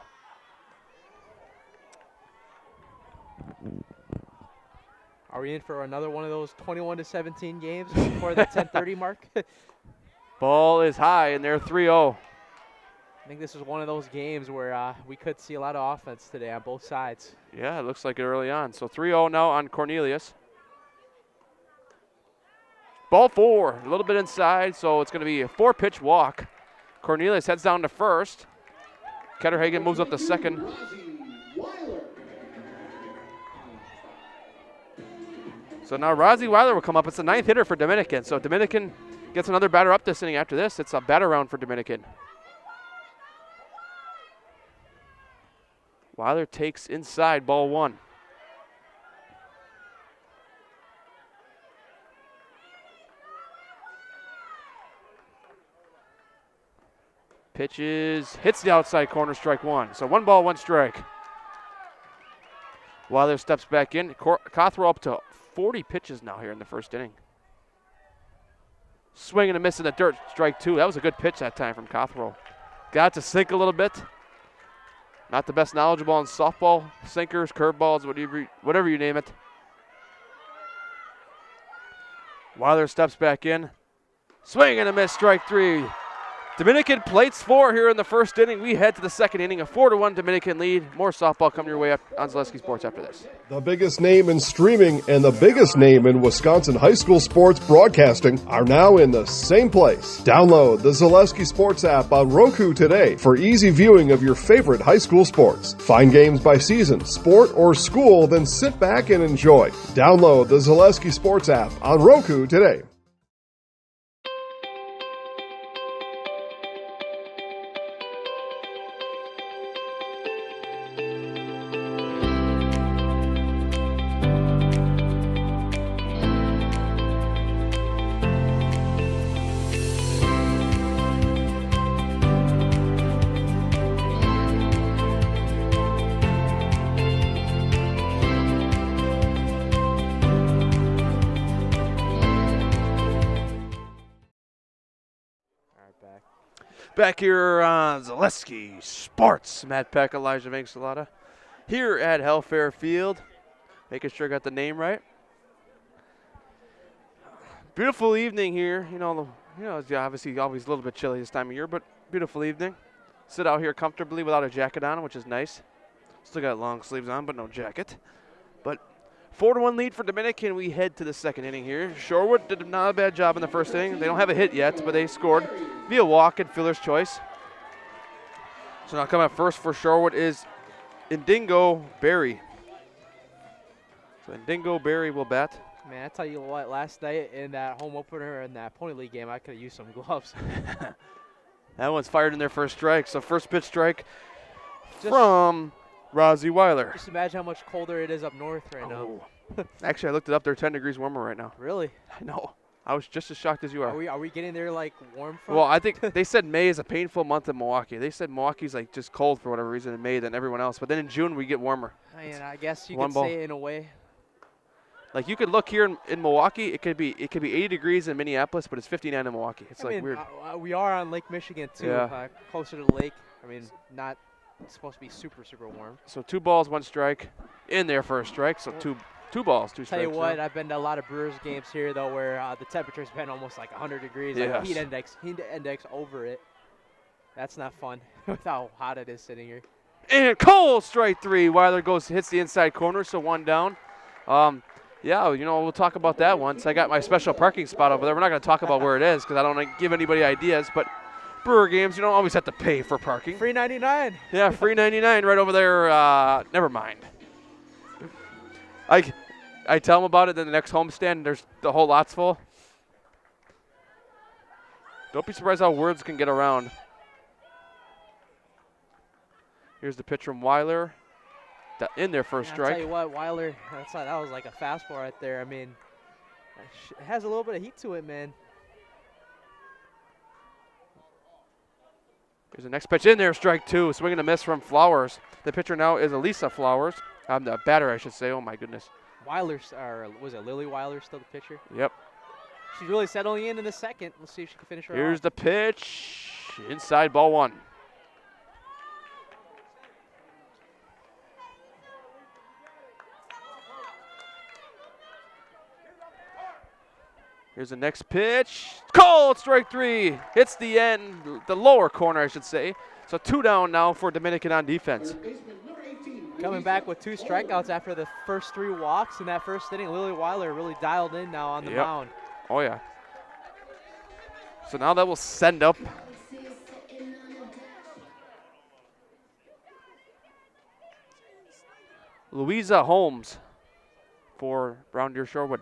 Are we in for another one of those 21-17 games before the 10:30 mark? Ball is high, and they're 3-0. I think this is one of those games where we could see a lot of offense today on both sides. Yeah, it looks like it early on. So 3-0 now on Cornelius. Ball 4, a little bit inside, so it's going to be a 4-pitch walk. Cornelius heads down to first. Ketterhagen moves up to second. So now Rozzy Weiler will come up. It's the 9th hitter for Dominican. So Dominican gets another batter up this inning after this. It's a batter round for Dominican. Weiler takes inside, ball 1. Pitches, hits the outside corner, strike 1. So 1 ball, 1 strike. Weiler steps back in. Cothrell up to 40 pitches now here in the first inning. Swing and a miss in the dirt, strike 2. That was a good pitch that time from Cothrell. Got to sink a little bit. Not the best knowledgeable on softball, sinkers, curveballs, whatever you name it. Weiler steps back in. Swing and a miss, strike 3. Dominican plates 4 here in the first inning. We head to the second inning, a 4-1 Dominican lead. More softball coming your way up on Zaleski Sports after this. The biggest name in streaming and the biggest name in Wisconsin high school sports broadcasting are now in the same place. Download the Zaleski Sports app on Roku today for easy viewing of your favorite high school sports. Find games by season, sport, or school, then sit back and enjoy. Download the Zaleski Sports app on Roku today. Back here on Zaleski Sports. Matt Peck, Elijah Vanksalata here at Hellfair Field. Making sure I got the name right. Beautiful evening here. It's obviously always a little bit chilly this time of year, but beautiful evening. Sit out here comfortably without a jacket on, which is nice. Still got long sleeves on, but no jacket. But 4-1 lead for Dominican. We head to the second inning here. Shorewood did not a bad job in the first inning. They don't have a hit yet, but they scored via walk and fielder's choice. So now coming up first for Shorewood is Indingo Berry. So Indingo Berry will bat. Man, I tell you what, last night in that home opener in that Pony League game, I could have used some gloves. That one's fired in their first strike. So first pitch strike from Rozzy Weiler. Just imagine how much colder it is up north right now. Actually, I looked it up. They're 10 degrees warmer right now. Really? I know. I was just as shocked as you are. Are we getting there like warm from? Well, I think they said May is a painful month in Milwaukee. They said Milwaukee's like just cold for whatever reason in May than everyone else. But then in June we get warmer. I guess you One could ball. say it in a way. Like, you could look here in Milwaukee, it could be 80 degrees in Minneapolis, but it's 59 in Milwaukee. It's like weird. We are on Lake Michigan too, Yeah. closer to the lake. I mean, not supposed to be super, super warm. So 2 balls, 1 strike in there for a strike. So two balls, 2 strikes. Tell you what, now. I've been to a lot of Brewers games here though, where the temperature's been almost like 100 degrees. Like Yes. heat index over it. That's not fun with how hot it is sitting here. And Cole, strike 3. Weiler hits the inside corner, so 1 down. Yeah, we'll talk about that once. I got my special parking spot over there. We're not going to talk about where it is because I don't want to give anybody ideas. But Brewer games, you don't always have to pay for parking. Free 99. Yeah, free 99 right over there. Never mind. I tell them about it, then the next homestand, there's the whole lot's full. Don't be surprised how words can get around. Here's the pitch from Weiler. In there for a strike. I'll tell you what, Weiler, that was like a fastball right there. I mean, it has a little bit of heat to it, man. Here's the next pitch in there, strike 2. Swing and a miss from Flowers. The pitcher now is Elisa Flowers. The batter, I should say. Oh, my goodness. Was it Lily Weiler still the pitcher? Yep. She's really settling in the second. Let's see if she can finish her Here's off. the pitch. Inside, ball 1. Here's the next pitch. Called, strike 3. Hits the end, the lower corner, I should say. So 2 down now for Dominican on defense. Coming back with 2 strikeouts after the first 3 walks in that first inning. Lily Weiler really dialed in now on the mound. Oh, yeah. So now that will send up Louisa Holmes for Brown Deer Shorewood.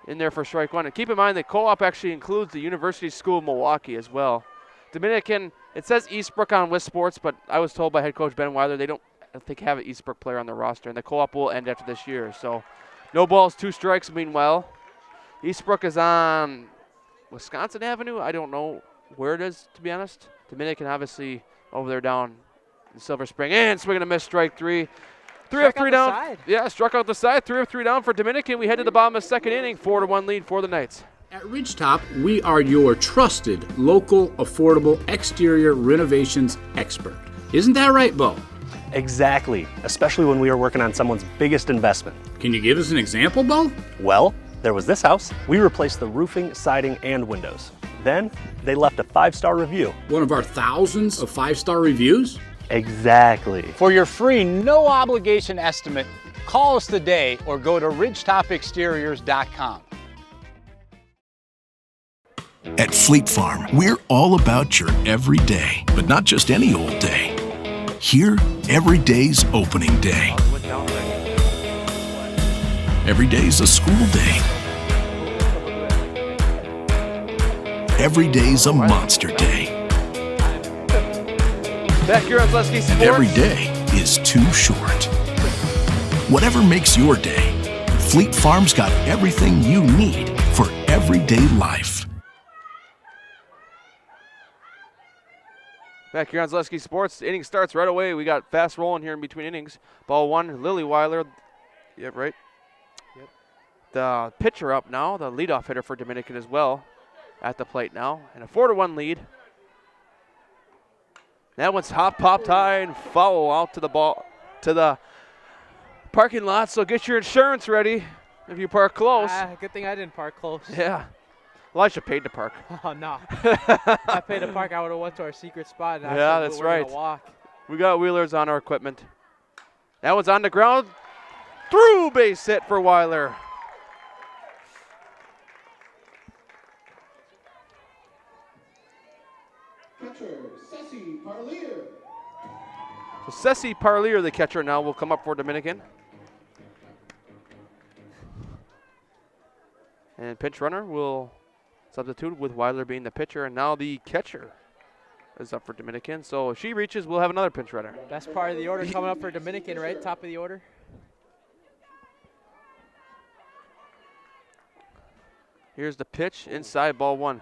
In there for strike 1. And keep in mind that co-op actually includes the University School of Milwaukee as well. Dominican, it says Eastbrook on West Sports, but I was told by head coach Ben Weiler they don't have an Eastbrook player on their roster, and the co-op will end after this year. So no balls, 2 strikes. Meanwhile, Eastbrook is on Wisconsin Avenue. I don't know where it is, to be honest. Dominican obviously over there down in Silver Spring. And swinging a miss, strike 3. 3 of 3 down. Side. Yeah, struck out the side. 3 of 3 down for Dominican. We head to the bottom of the second inning. 4-1 lead for the Knights. At Ridgetop, we are your trusted, local, affordable exterior renovations expert. Isn't that right, Bo? Exactly, especially when we are working on someone's biggest investment. Can you give us an example, Bo? Well, there was this house. We replaced the roofing, siding, and windows. Then, they left a 5-star review. One of our thousands of 5-star reviews? Exactly. For your free, no obligation estimate, call us today or go to ridgetopexteriors.com. At Fleet Farm, we're all about your everyday, but not just any old day. Here, every day's opening day. Every day's a school day. Every day's a monster day. Back here on Zaleski Sports. And every day is too short. Whatever makes your day, Fleet Farm's got everything you need for everyday life. Back here on Zaleski Sports. The inning starts right away. We got fast rolling here in between innings. Ball 1, Lily Weiler. Yep, right. Yep. The pitcher up now, the leadoff hitter for Dominican as well, at the plate now. And a 4-1 lead. That one's popped high and foul out to the parking lot. So get your insurance ready if you park close. Good thing I didn't park close. Yeah. Elijah paid to park. Oh, no. I paid to park. I would have went to our secret spot. And Yeah, I said, that's we're right. Gonna walk. We got wheelers on our equipment. That one's on the ground. Through base hit for Weiler. Catcher, Ceci Parlier. So Ceci Parlier, the catcher, now will come up for Dominican. And pinch runner will substitute with Weiler being the pitcher, and now the catcher is up for Dominican. So if she reaches, we'll have another pinch runner. Best part of the order coming up for Dominican, right? Top of the order. Here's the pitch, inside, ball 1.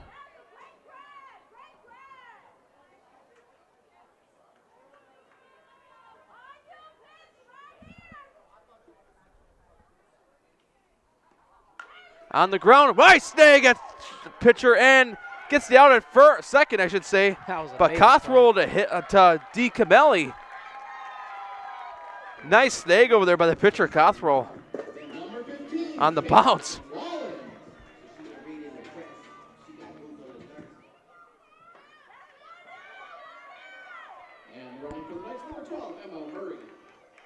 On the ground, nice snag at the pitcher and gets the out at second, I should say. That was But amazing Cothrell to hit to D. Camelli. Nice snag over there by the pitcher, Cothrell. On the bounce.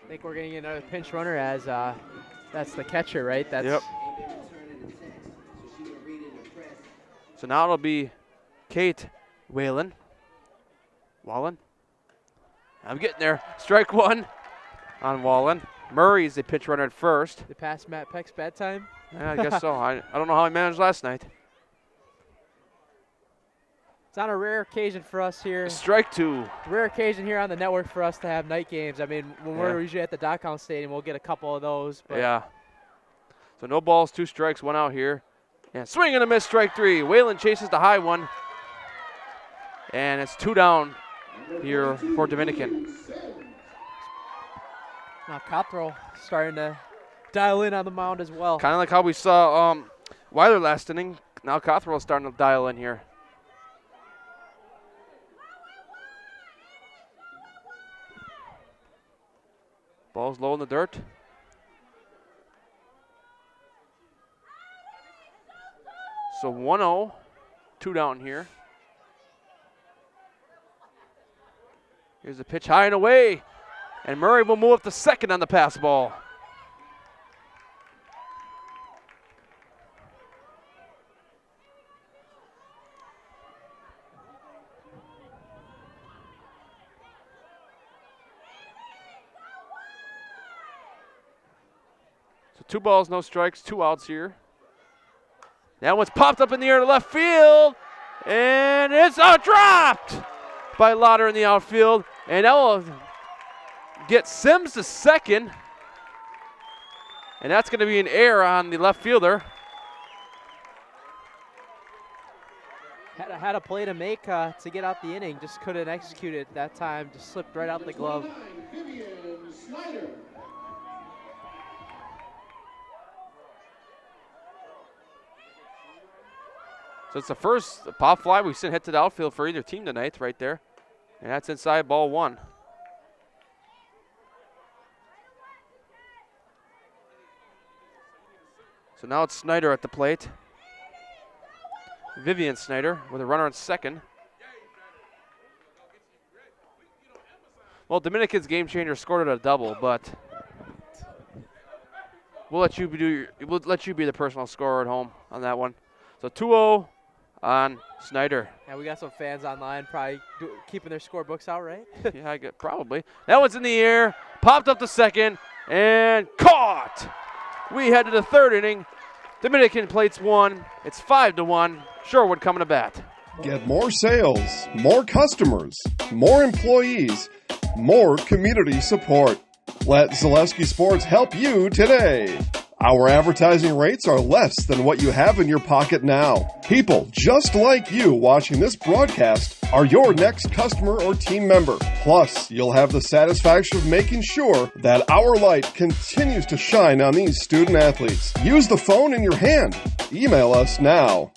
I think we're going to get another pinch runner as that's the catcher, right? That's Yep. So now it'll be Kate Wallen. I'm getting there. Strike one on Wallen. Murray's the pitch runner at first. They passed Matt Peck's bedtime. Yeah, I guess so. I don't know how he managed last night. It's on a rare occasion for us here. Strike two. Rare occasion here on the network for us to have night games. I mean, when we're usually at the Dot-Com Stadium, we'll get a couple of those. But Yeah. So no balls, 2 strikes, 1 out here. And swing and a miss, strike 3. Whalen chases the high one. And it's 2 down here for Dominican. now Cothrell starting to dial in on the mound as well. Kind of like how we saw Weiler last inning. Now Cothrell is starting to dial in here. Ball's low in the dirt. So 1-0, 2 down here. Here's a pitch high and away. And Murray will move up to second on the pass ball. So 2 balls, no strikes, 2 outs here. That one's popped up in the air to left field. And it's dropped by Lauder in the outfield. And that will get Sims to second. And that's going to be an error on the left fielder. Had a play to make to get out the inning, just couldn't execute it that time. Just slipped right out the glove. So it's the first pop fly we've seen hit to the outfield for either team tonight right there. And that's inside ball 1. So now it's Snyder at the plate. Vivian Snyder with a runner on second. Well, Dominican's game changer scored at a double, but we'll let you be the personal scorer at home on that one. So 2-0 on Snyder. Yeah, we got some fans online probably keeping their scorebooks out, right? Yeah, I get probably. That one's in the air, popped up to second, and caught. We head to the 3rd inning. Dominican plates 1. It's 5-1. Shorewood coming to bat. Get more sales, more customers, more employees, more community support. Let Zaleski Sports help you today. Our advertising rates are less than what you have in your pocket now. People just like you watching this broadcast are your next customer or team member. Plus, you'll have the satisfaction of making sure that our light continues to shine on these student athletes. Use the phone in your hand. Email us now.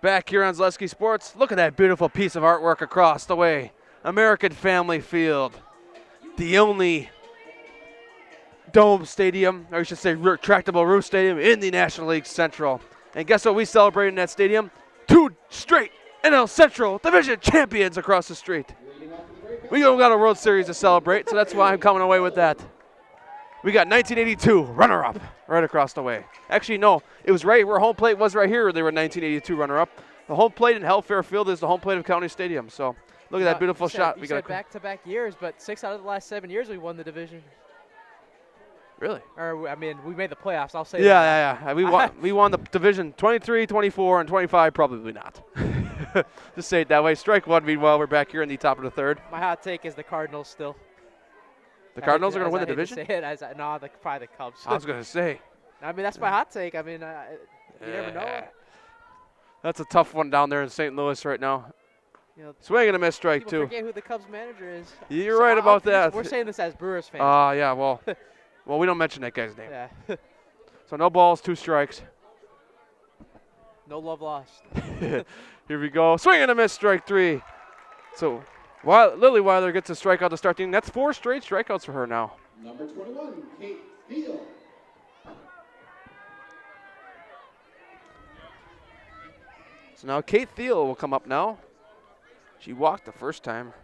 Back here on Zaleski Sports, look at that beautiful piece of artwork across the way. American Family Field. The only dome stadium, or I should say retractable roof stadium in the National League Central. And guess what we celebrated in that stadium? 2 straight NL Central Division champions across the street. We got a World Series to celebrate, so that's why I'm coming away with that. We got 1982 runner-up right across the way. Actually, no, it was right where home plate was right here. They were 1982 runner-up. The home plate in Hellfair Field is the home plate of County Stadium. So look at that beautiful shot. We got back-to-back years, but 6 out of the last 7 years we won the division. Really? Or I mean, we made the playoffs. I'll say. Yeah. We won the division 23, 24, and 25. Probably not. Just say it that way. Strike 1. Meanwhile, we're back here in the top of the 3rd. My hot take is the Cardinals still. The Cardinals are going to win the division? Probably the Cubs. I was going to say. I mean, that's my hot take. I mean, you never know. That's a tough one down there in St. Louis right now. You know, swing and a miss, strike 2. Forget who the Cubs manager is. You're right about that. We're saying this as Brewers fans. Yeah, well, Well, we don't mention that guy's name. Yeah. So no balls, 2 strikes. No love lost. Here we go. Swing and a miss, strike 3. So Lily Weiler gets a strikeout to start the inning. That's 4 straight strikeouts for her now. Number 21, Kate Field. So now Kate Thiel will come up now. She walked the first time.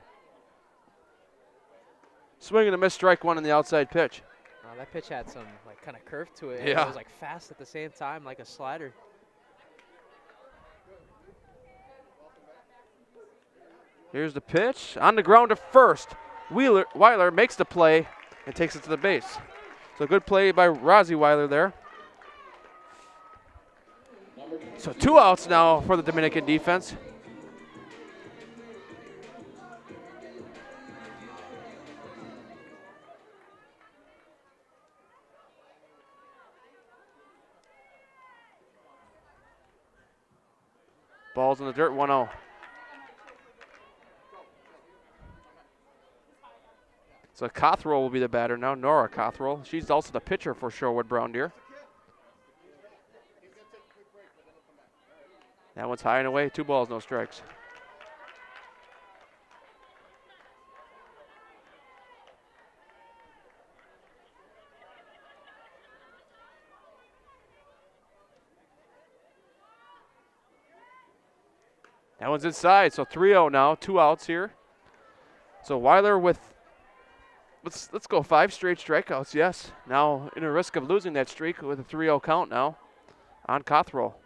Swing and a miss, strike 1 in the outside pitch. That pitch had some like kind of curve to it. Yeah. It was like fast at the same time, like a slider. Here's the pitch. On the ground to first. Weiler makes the play and takes it to the base. So good play by Rosie Weiler there. So 2 outs now for the Dominican defense. Ball's in the dirt, 1-0. So Cothrell will be the batter now, Nora Cothrell. She's also the pitcher for Shorewood Brown Deer. That one's high and away, 2 balls, no strikes. That one's inside, so 3-0 now, 2 outs here. So Weiler with, let's go 5 straight strikeouts, yes. Now in a risk of losing that streak with a 3-0 count now on Cothrell.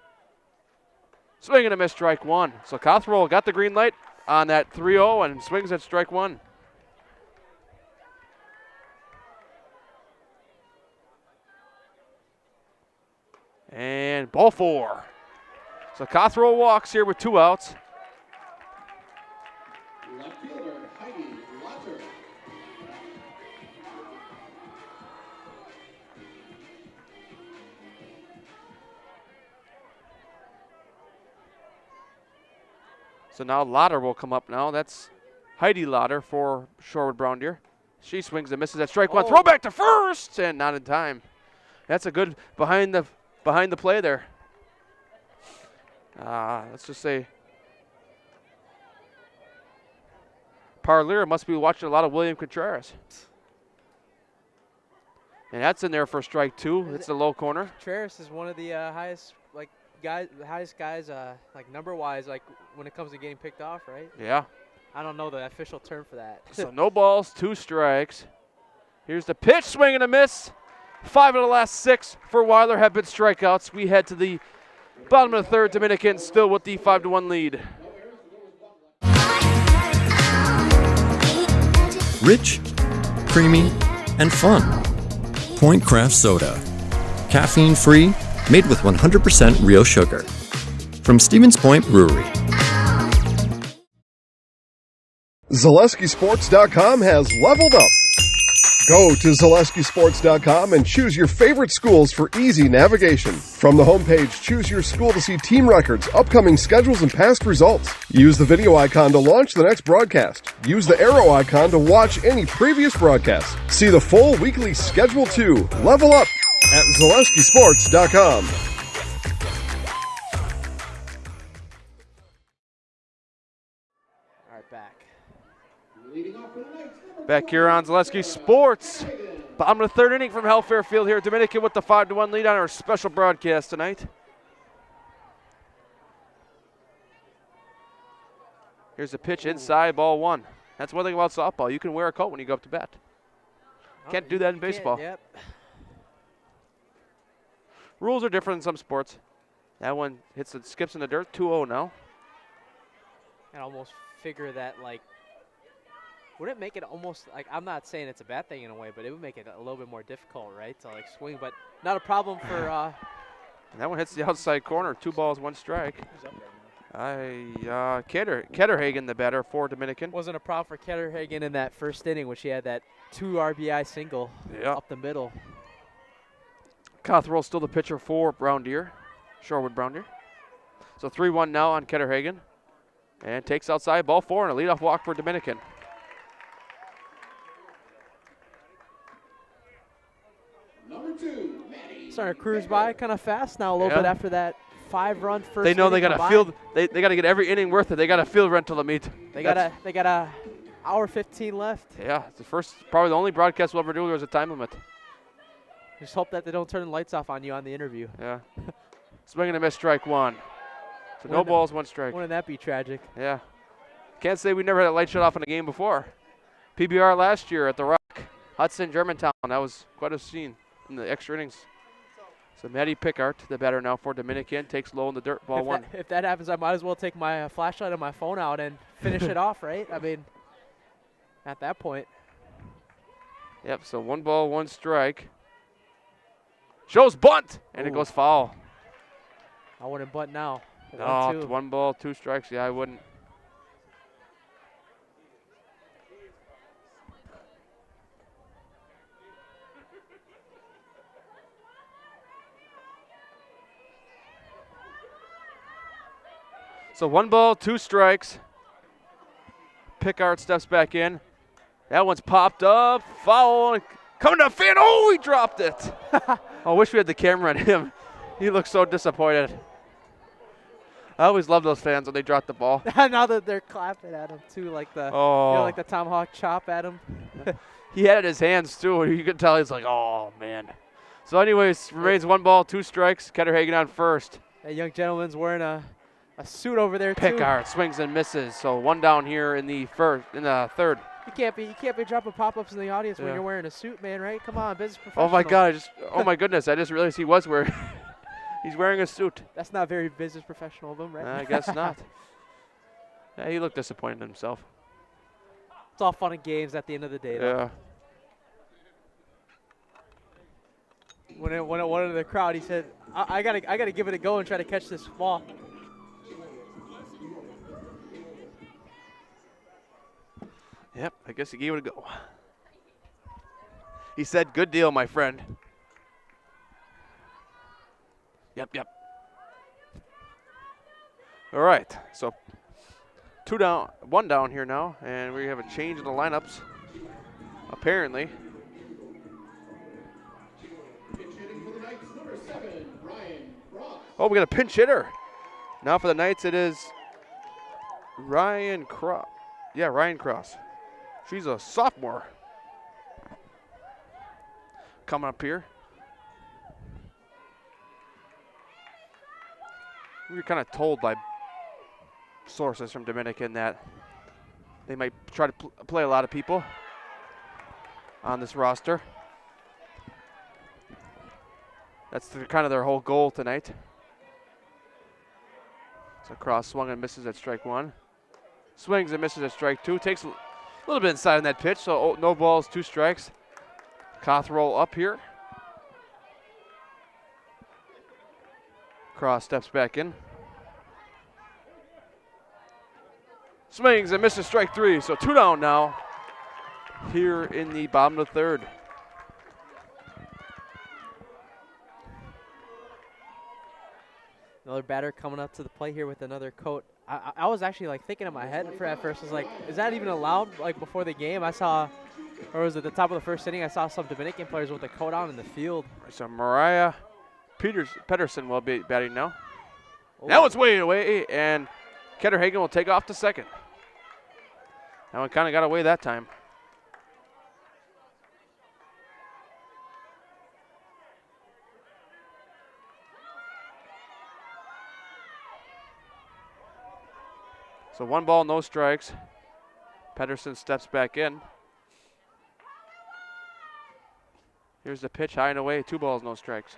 Swing and a miss, strike 1. So Cothrell got the green light on that 3-0 and swings at strike 1. And ball 4. So Cothrell walks here with 2 outs. Left fielder, Heidi Lotter. So now Lotter will come up now. That's Heidi Lotter for Shorewood Brown Deer. She swings and misses at strike 1. Throw back to first and not in time. That's a good behind the play there. Let's just say Parlier must be watching a lot of William Contreras. And that's in there for strike 2. It's the low corner. Contreras is one of the highest guys like number-wise, like when it comes to getting picked off, right? Yeah. I don't know the official term for that. So no balls, 2 strikes. Here's the pitch, swing and a miss. 5 of the last 6 for Weiler have been strikeouts. We head to the bottom of the 3rd. Dominican still with the 5-1 lead. Rich, creamy, and fun. Point Craft Soda. Caffeine-free, made with 100% real sugar. From Stevens Point Brewery. ZaleskiSports.com has leveled up. Go to ZaleskiSports.com and choose your favorite schools for easy navigation. From the homepage, choose your school to see team records, upcoming schedules, and past results. Use the video icon to launch the next broadcast. Use the arrow icon to watch any previous broadcast. See the full weekly schedule too. Level up at ZaleskiSports.com. All right, back. Back here on Zaleski Sports. Bottom of the 3rd inning from Hellfair Field here. Dominican with the 5-1 lead on our special broadcast tonight. Here's a pitch inside, ball 1. That's one thing about softball. You can wear a coat when you go up to bat. Can't do that in baseball. Yep. Rules are different in some sports. That one skips in the dirt, 2-0 now. I almost figure that, like, would it make it almost, like, I'm not saying it's a bad thing in a way, but it would make it a little bit more difficult, right, to, like, swing. But not a problem for And that one hits the outside corner. 2 balls, 1 strike. Ketterhagen, the batter for Dominican. Wasn't a problem for Ketterhagen in that first inning when she had that 2 RBI single up the middle. Cothrell still the pitcher for Brown Deer, Shorewood Brown Deer. So 3-1 now on Ketterhagen. And takes outside, ball 4, and a leadoff walk for Dominican. starting to cruise by kind of fast now a little bit after that 5-run first. They know they got to field. They got to get every inning worth it. They got to field rental to meet. They got a hour 15 left. Yeah, it's the first, probably the only broadcast we'll ever do. There's a time limit. Just hope that they don't turn the lights off on you on the interview. Yeah. Swing and a miss, strike one. So no balls, 1 strike. Wouldn't that be tragic? Yeah. Can't say we never had a light shut off in a game before. PBR last year at the Rock, Hudson, Germantown. That was quite a scene in the extra innings. So Matty Pickart, the batter now for Dominican, takes low in the dirt, ball 1. If that happens, I might as well take my flashlight and my phone out and finish it off, right? I mean, at that point. Yep, so 1 ball, 1 strike. Shows bunt, and it goes foul. I wouldn't bunt now. No, 1 ball, 2 strikes. Yeah, I wouldn't. So 1 ball, 2 strikes. Pickard steps back in. That one's popped up. Foul. Coming to Finn. Oh, he dropped it. I wish we had the camera on him. He looks so disappointed. I always love those fans when they drop the ball. Now that they're clapping at him too, like the like the tomahawk chop at him. He had it in his hands too. You could tell he's like, oh man. So anyways, remains 1 ball, 2 strikes. Ketterhagen on first. That young gentleman's wearing a suit over there too. Pickard swings and misses. So 1 down here in the third. You can't be dropping pop-ups in the audience when you're wearing a suit, man, right? Come on, business professional. Oh my God! Oh my goodness! I just realized he was wearing. He's wearing a suit. That's not very business professional of him, right? I guess not. Yeah, he looked disappointed in himself. It's all fun and games at the end of the day, though. Yeah. When one of the crowd, he said, I gotta give it a go and try to catch this ball. Yep, I guess he gave it a go. He said, good deal, my friend. Yep. All right, so 2 down, 1 down here now, and we have a change in the lineups, apparently. Oh, we got a pinch hitter. Now for the Knights, it is Ryan Cross. Yeah, Ryan Cross. She's a sophomore. Coming up here. We were kind of told by sources from Dominican that they might try to play a lot of people on this roster. That's kind of their whole goal tonight. So Cross swung and misses at strike 1. Swings and misses at strike 2. Takes a little bit inside on that pitch, so no balls, 2 strikes. Cothrell up here. Cross steps back in. Swings and misses strike 3, so 2 down now here in the bottom of the 3rd. Another batter coming up to the plate here with another coat. I was actually like thinking in my head at first, I was like, is that even allowed? Like before the game, I saw, or was it the top of the first inning, I saw some Dominican players with a coat on in the field. So Mariah Pedersen will be batting now. Oh. That one's way away, and Ketterhagen will take off to second. That one kind of got away that time. So 1 ball, no strikes. Pedersen steps back in. Here's the pitch, high and away, 2 balls, no strikes.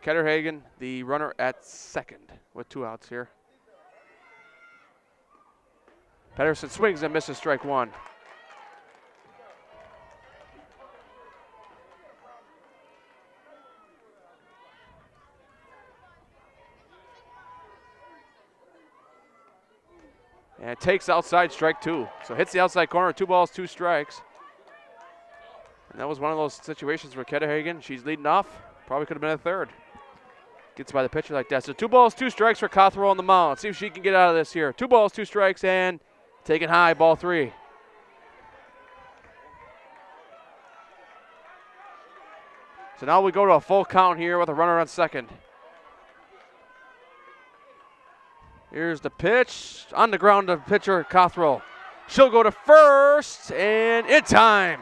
Ketterhagen, the runner at second with 2 outs here. Pedersen swings and misses strike 1. And takes outside, strike 2. So hits the outside corner, 2 balls, 2 strikes. And that was one of those situations where Ketterhagen, she's leading off, probably could have been a third. Gets by the pitcher like that. So 2 balls, 2 strikes for Cothrell on the mound. See if she can get out of this here. 2 balls, 2 strikes, and taken high, ball 3. So now we go to a full count here with a runner on second. Here's the pitch. On the ground, the pitcher, Cothrell. She'll go to first, and in time.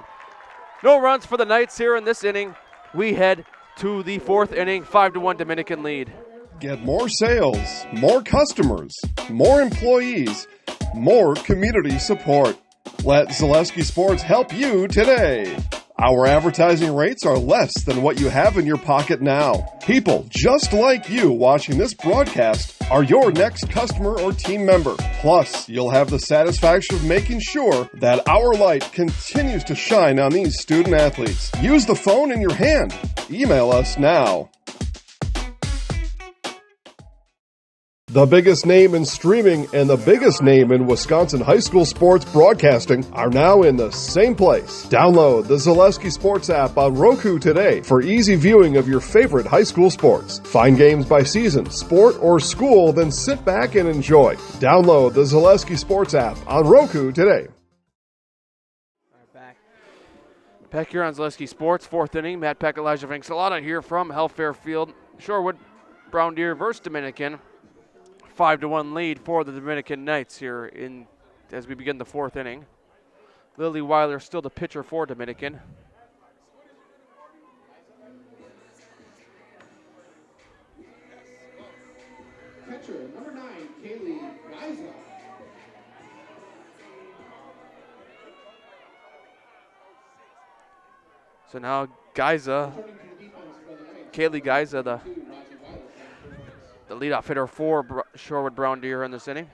No runs for the Knights here in this inning. We head to the fourth inning, 5-1 Dominican lead. Get more sales, more customers, more employees, more community support. Let Zaleski Sports help you today. Our advertising rates are less than what you have in your pocket now. People just like you watching this broadcast are your next customer or team member. Plus, you'll have the satisfaction of making sure that our light continues to shine on these student athletes. Use the phone in your hand. Email us now. The biggest name in streaming and the biggest name in Wisconsin high school sports broadcasting are now in the same place. Download the Zaleski Sports app on Roku today for easy viewing of your favorite high school sports. Find games by season, sport, or school, then sit back and enjoy. Download the Zaleski Sports app on Roku today. Back here on Zaleski Sports, fourth inning. Matt Peck, Elijah Vanxalata here from Hellfair Field. Shorewood, Brown Deer versus Dominican. 5-1 lead for the Dominican Knights here as we begin the fourth inning. Lily Weiler still the pitcher for Dominican. Catcher, number 9, Kaylee Geiza. So now Geiza, Kaylee Geiza, the leadoff hitter for Shorewood Brown Deer in this inning.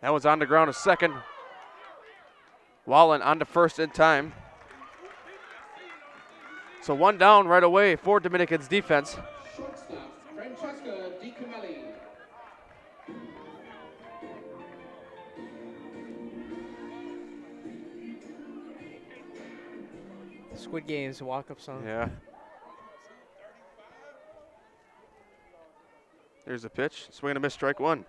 That was on the ground a second. Wallen on to first in time. So one down right away for Dominican's defense. Shortstop, Francesca DiCamelli. Squid Games walk-up song. Yeah. There's a pitch. Swing and a miss, strike one.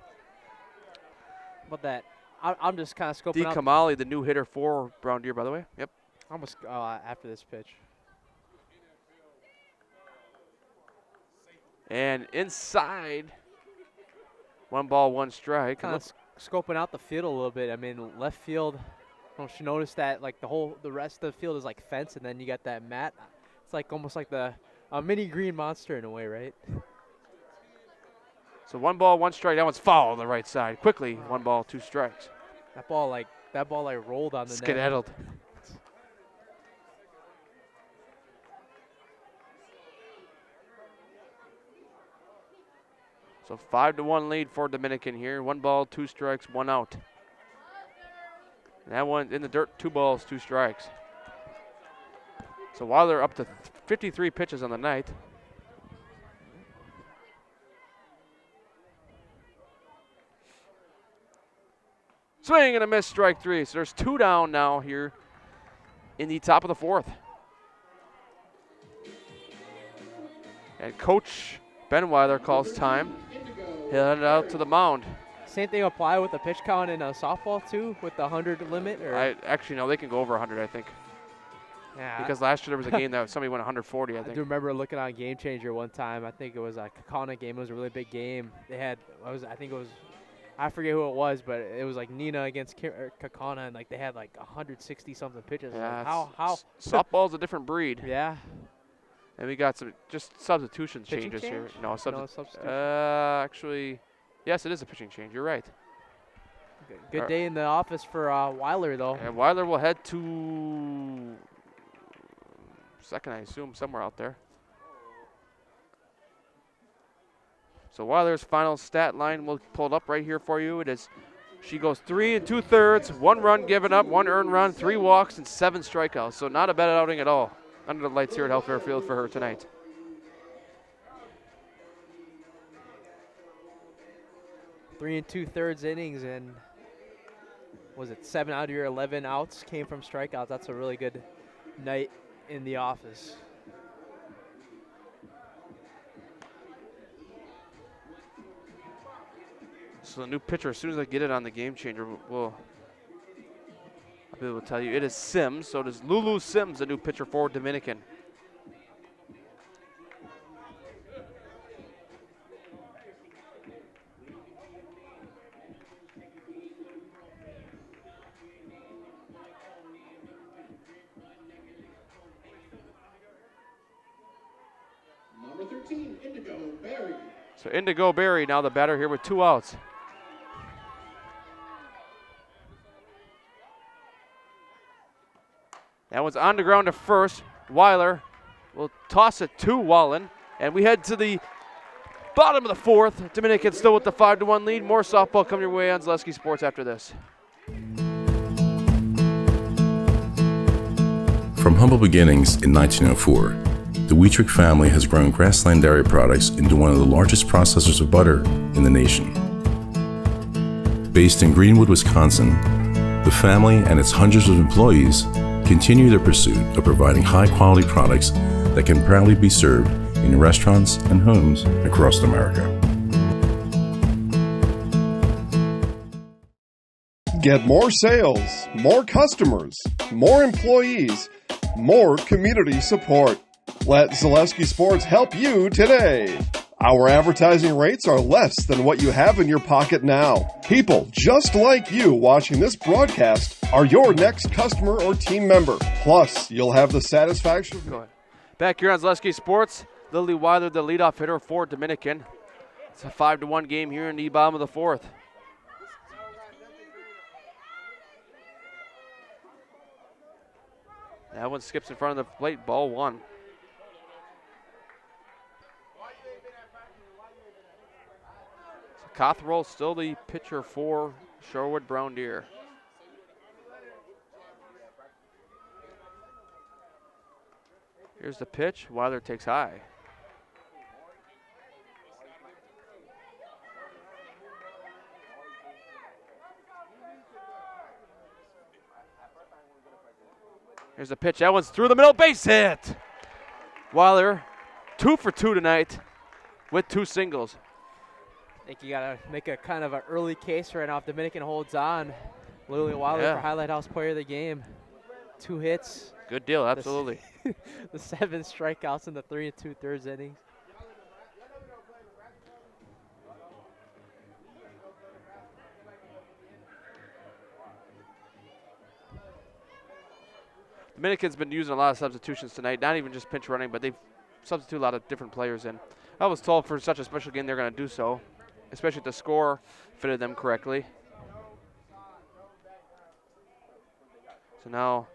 About that, I'm just kind of scoping out. DiCamali, the new hitter for Brown Deer, by the way. Yep. Almost after this pitch. And inside, 1 ball, 1 strike. Kind of scoping out the field a little bit. I mean, left field. Don't you notice that like the rest of the field is like fence, and then you got that mat. It's like almost like a mini green monster in a way, right? So 1 ball, 1 strike. That one's foul on the right side. Quickly, 1 ball, 2 strikes. That ball like rolled on the net. Skedaddled. So 5-1 lead for Dominican here. 1 ball, 2 strikes, 1 out. And that one in the dirt, 2 balls, 2 strikes. So while they're up to 53 pitches on the night. Swing and a miss, strike 3. So there's 2 down now here in the top of the fourth. And Coach Ben Weiler calls time. He'll head out to the mound. Same thing apply with the pitch count in softball too, with the 100 limit? Or? Actually, no, they can go over 100, I think. Yeah. Because last year there was a game that somebody went 140, I think. I do remember looking on Game Changer one time. I think it was a Kakana game. It was a really big game. They had, I forget who it was, but it was like Nina against Kakana, and like they had like 160 something pitches. Yeah, like how? Softball's a different breed. Yeah. And we got some just substitution Pitching changes here. change? No, substitution. Actually, yes, it is a pitching change. You're right. Good day in the office for Weiler, though. And Weiler will head to second, I assume, somewhere out there. So Weiler's final stat line, we'll pull it up right here for you. It is, she goes 3 2/3, 1 run given up, 1 earned run, 3 walks, and 7 strikeouts. So not a bad outing at all. Under the lights here at Hellfair Field for her tonight. Three 2/3 innings, and was it 7 out of your 11 outs came from strikeouts? That's a really good night in the office. So the new pitcher, as soon as I get it on the Game Changer, I be able to tell you. It is Sims, so it is Lulu Sims, the new pitcher for Dominican. Number 13, Indigo Berry. So Indigo Berry now the batter here with 2 outs. That one's on the ground to first. Weiler will toss it to Wallen. And we head to the bottom of the 4th. Dominican still with the 5-1 lead. More softball coming your way on Zaleski Sports after this. From humble beginnings in 1904, the Wheatrick family has grown Grassland Dairy Products into one of the largest processors of butter in the nation. Based in Greenwood, Wisconsin, the family and its hundreds of employees continue their pursuit of providing high-quality products that can proudly be served in restaurants and homes across America. Get more sales, more customers, more employees, more community support. Let Zaleski Sports help you today. Our advertising rates are less than what you have in your pocket now. People just like you watching this broadcast are your next customer or team member. Plus, you'll have the satisfaction. Go ahead. Back here on Zaleski Sports, Lily Weiler, the leadoff hitter for Dominican. It's a 5-1 game here in the bottom of the 4th. That one skips in front of the plate, ball 1. Cothrell still the pitcher for Shorewood Brown Deer. Here's the pitch. Weiler takes high. Here's the pitch. That one's through the middle. Base hit. Weiler 2 for 2 tonight with 2 singles. I think you got to make a kind of an early case right now if Dominican holds on. Lily Weiler for Highlight House Player of the Game. 2 hits. Good deal, absolutely. The 7 strikeouts in the 3 2/3 innings. Dominican's been using a lot of substitutions tonight, not even just pinch running, but they've substituted a lot of different players in. I was told for such a special game they're going to do so, especially if the score fitted them correctly. So now,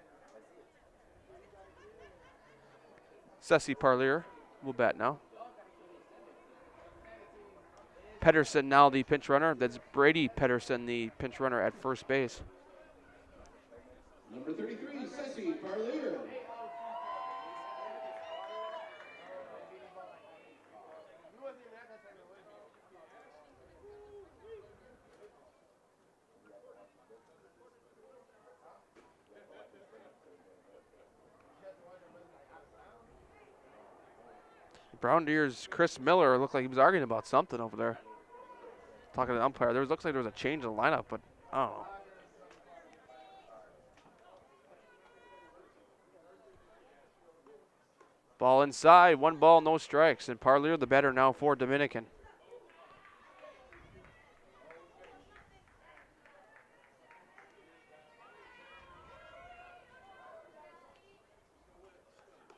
Ceci Parlier will bat now. Pedersen now the pinch runner. That's Brady Pedersen, the pinch runner at first base. Number 33, Ceci Parlier. Brown Deer's Chris Miller looked like he was arguing about something over there. Talking to the umpire. Looks like there was a change in the lineup, but I don't know. Ball inside, 1 ball, no strikes. And Parlier, the batter now for Dominican.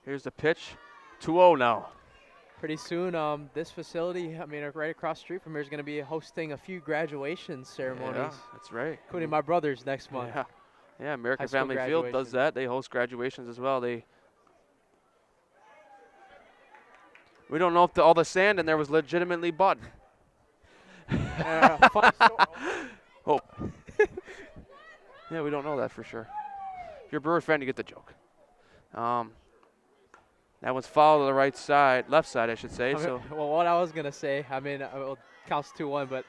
Here's the pitch. 2-0 now. Pretty soon, this facility, I mean, right across the street from here is going to be hosting a few graduation ceremonies. Yeah, that's right. Including my brother's next month. Yeah, American Family Field does that. They host graduations as well. We don't know if all the sand in there was legitimately bought. Oh. Yeah, we don't know that for sure. If you're a Brewers fan, you get the joke. That one's fouled to the right side, left side, I should say. So, well, what I was going to say, I mean, it counts 2-1, but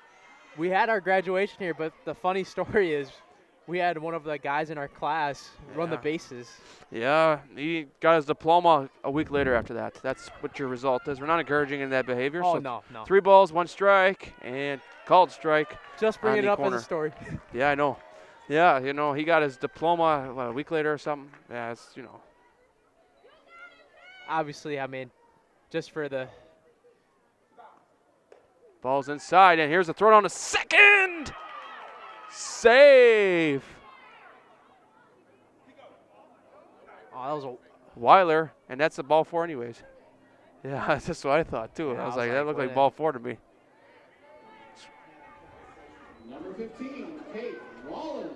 we had our graduation here, but the funny story is we had one of the guys in our class run the bases. Yeah, he got his diploma a week later after that. That's what your result is. We're not encouraging in that behavior. Oh, so no. 3 balls, 1 strike, and called strike. Just bringing it up as a story. Yeah, I know. Yeah, you know, he got his diploma a week later or something. Yeah, it's, you know. Obviously, I mean, just for the Ball's inside, and here's a throw down to second. Save. Oh, that was a Weiler, and that's a ball 4 anyways. Yeah, that's just what I thought too. Yeah, I was like, that looked what like ball 4 to me. Number 15, Kate Wallen.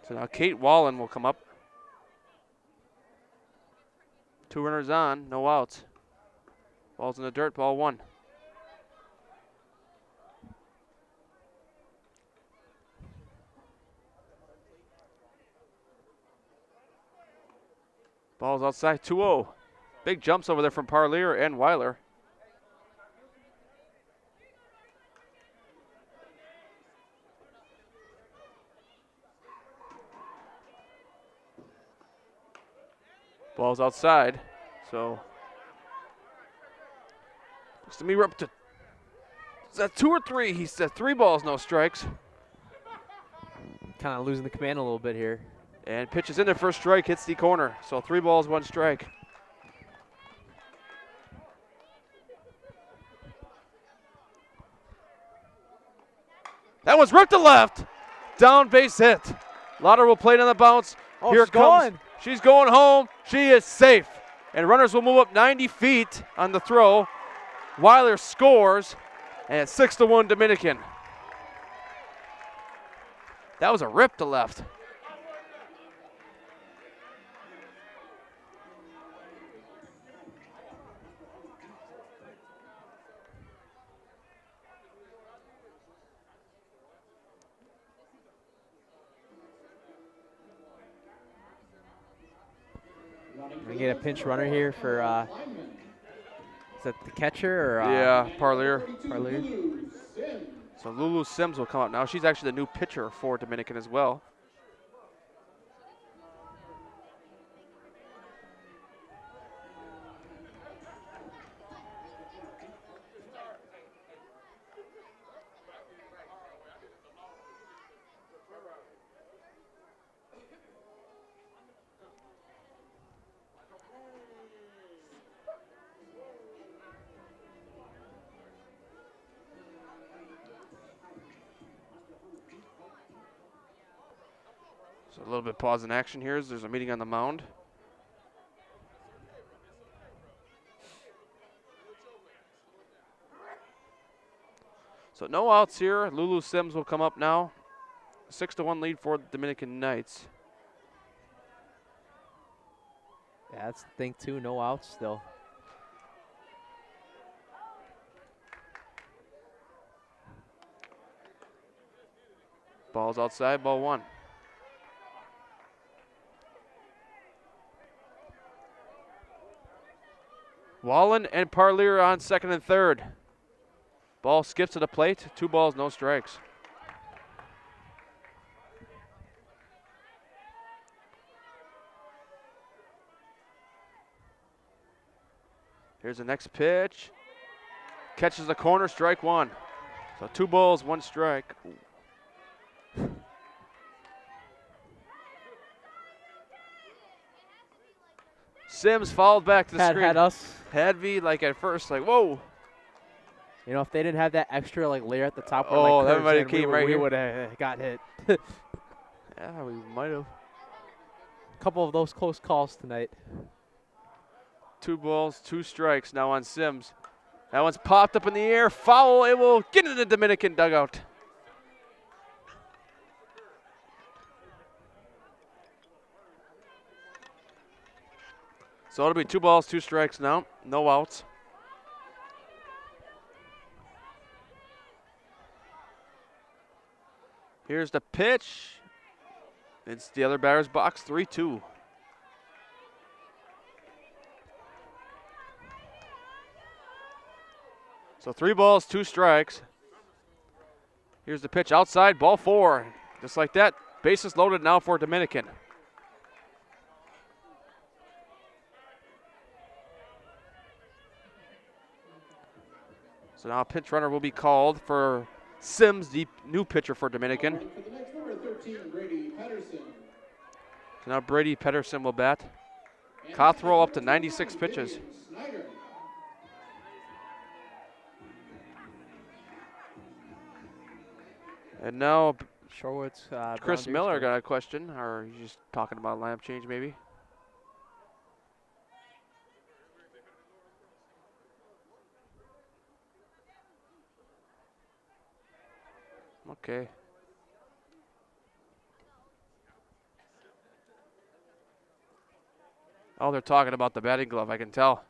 So now Kate Wallen will come up. 2 runners on, no outs. Ball's in the dirt, ball 1. Ball's outside, 2-0. Big jumps over there from Parlier and Weiler. Ball's outside, so looks to me we're up to, is that 2 or 3? He said 3 balls, no strikes. kind of losing the command a little bit here. And pitches in there for a strike, hits the corner. So 3 balls, 1 strike. That was ripped to left. Down base hit. Lauder will play it on the bounce. Oh, Here she's comes. going. She's going home. She is safe. And runners will move up 90 feet on the throw. Weiler scores. And it's 6-1 Dominican. That was a rip to left. We get a pinch runner here for, is that the catcher? Or, Yeah, Parlier. Parlier. So Lulu Sims will come up now. She's actually the new pitcher for Dominican as well. So a little bit pause in action here as there's a meeting on the mound. So no outs here. Lulu Sims will come up now. 6-1 lead for the Dominican Knights. Yeah, that's the thing too. No outs still. Ball's outside, ball 1. Wallen and Parlier on second and third. Ball skips to the plate. 2 balls, no strikes. Here's the next pitch. Catches the corner, strike 1. So 2 balls, 1 strike. Sims fouled back to the screen. Had us. Had me like at first, like, whoa. You know, if they didn't have that extra like layer at the top, where, Oh, like, that curves might have in, came we right we here. would have got hit. Yeah, we might have. A couple of those close calls tonight. 2 balls, 2 strikes now on Sims. That one's popped up in the air. Foul. It will get into the Dominican dugout. So it'll be 2 balls, 2 strikes now. No outs. Here's the pitch. It's the other batter's box, 3-2. So 3 balls, 2 strikes. Here's the pitch outside, ball 4. Just like that, bases loaded now for Dominican. So now a pinch runner will be called for Sims, the new pitcher for Dominican. For the next number 13, Brady Pedersen. So now Brady Pedersen will bat. Cothrell up to 96 pitches. Snyder. And now Shorewood's Chris Brown Miller Deer's got a question, or you just talking about lineup change maybe? Okay. Oh, they're talking about the batting glove, I can tell.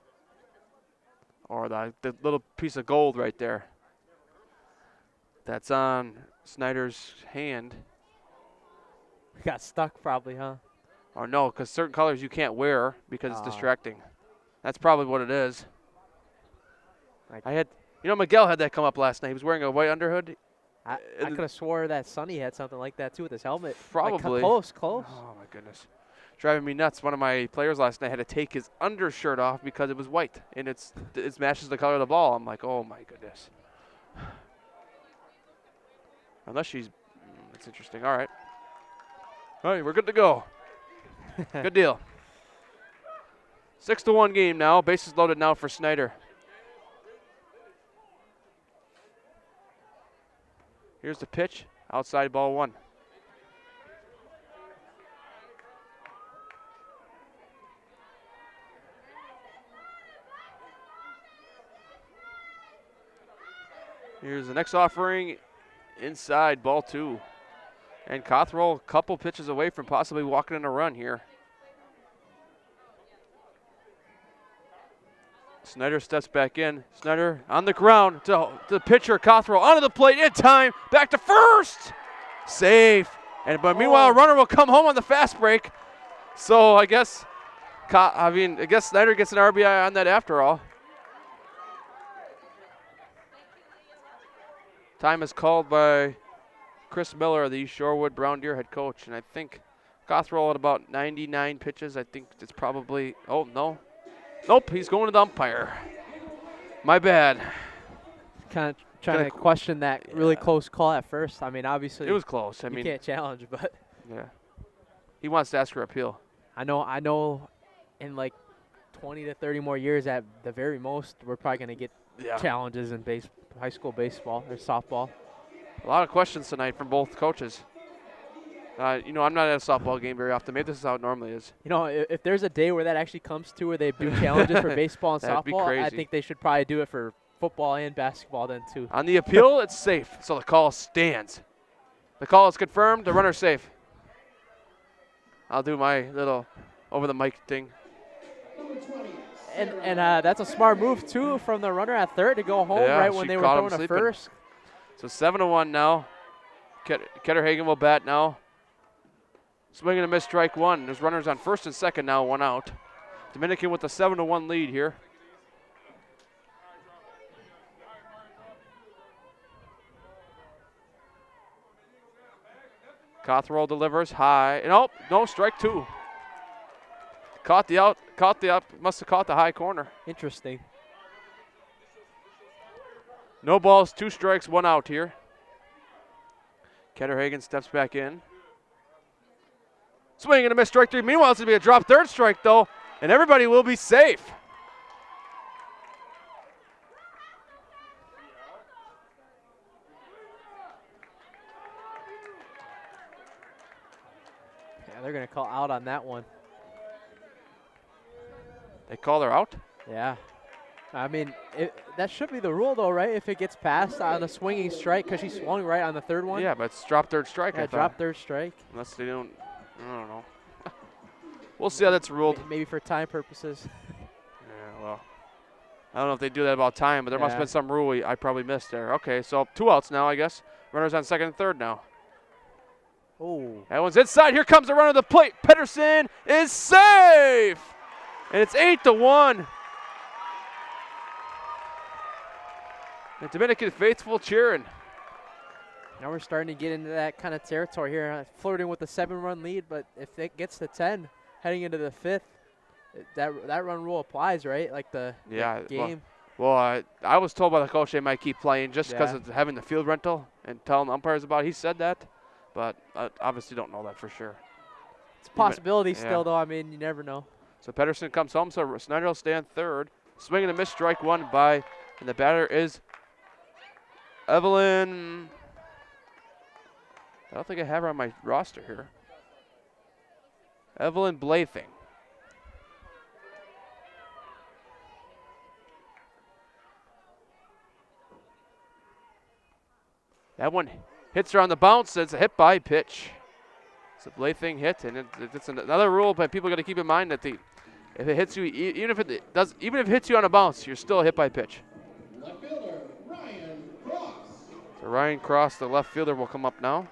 Or the little piece of gold right there. That's on Snyder's hand. got stuck probably, huh? Or no, because certain colors you can't wear because it's distracting. That's probably what it is. I had, Miguel had that come up last night. He was wearing a white underhood. I could have swore that Sonny had something like that too with his helmet. Probably. Close. Oh my goodness. Driving me nuts. One of my players last night had to take his undershirt off because it was white and it matches the color of the ball. I'm like, oh my goodness. Unless she's, that's interesting. All right, we're good to go. Good deal. 6-1 game now. Bases loaded now for Snyder. Here's the pitch. Outside ball 1. Here's the next offering. Inside ball 2. And Cothrell a couple pitches away from possibly walking in a run here. Snyder steps back in. Snyder on the ground to the pitcher, Cothrell onto the plate in time. Back to first. Safe. But meanwhile, a runner will come home on the fast break. So I guess Snyder gets an RBI on that after all. Time is called by Chris Miller, the Shorewood Brown Deer head coach. And I think Cothrell at about 99 pitches. I think it's probably, oh, no. Nope, he's going to the umpire. My bad. Kind of trying to question that really close call at first. I mean, obviously. It was close. I mean, you can't challenge, but. Yeah. He wants to ask for appeal. I know in like 20 to 30 more years at the very most, we're probably going to get challenges in high school baseball or softball. A lot of questions tonight from both coaches. I'm not at a softball game very often. Maybe this is how it normally is. If there's a day where that actually comes to where they do challenges for baseball and That'd be softball, crazy. I think they should probably do it for football and basketball then too. On the appeal, it's safe, so the call stands. The call is confirmed. The runner's safe. I'll do my little over the mic thing. And that's a smart move too from the runner at third to go home right when they were throwing a first. So 7-1 now. Ketterhagen will bat now. Swing and a miss, strike 1. There's runners on first and second now, 1 out. Dominican with a 7-1 lead here. Cothrell delivers high. No, strike 2. Caught the out, must have caught the high corner. Interesting. No balls, 2 strikes, 1 out here. Ketterhagen steps back in. Swing and a miss, strike 3. Meanwhile, it's going to be a drop third strike, though, and everybody will be safe. Yeah, they're going to call out on that one. They call her out? Yeah. I mean, that should be the rule, though, right? If it gets passed on a swinging strike, because she swung right on the third one. Yeah, but it's drop third strike. Yeah, drop third strike. Unless they don't, I don't know. We'll see how that's ruled. Maybe for time purposes. Yeah, well, I don't know if they do that about time, but there must have been some rule I probably missed there. Okay, so 2 outs now, I guess. Runners on second and third now. Oh. That one's inside. Here comes the runner to the plate. Pedersen is safe. And it's 8-1. The Dominican faithful cheering. Now we're starting to get into that kind of territory here, flirting with the 7-run lead, but if it gets to 10, heading into the 5th, that run rule applies, right? Like the game. Well, I was told by the coach they might keep playing just because of having the field rental and telling the umpires about it. He said that, but I obviously don't know that for sure. It's a possibility still, though. I mean, you never know. So Pedersen comes home, so Snyder will stay on third. Swing and a miss, strike one and the batter is Evelyn. I don't think I have her on my roster here. Evelyn Blathing. That one hits her on the bounce. It's a hit by pitch. It's a Blathing hit, and it's another rule, but people got to keep in mind that if it hits you, even if it hits you on a bounce, you're still a hit by pitch. Left fielder, Ryan Cross. So Ryan Cross, the left fielder, will come up now.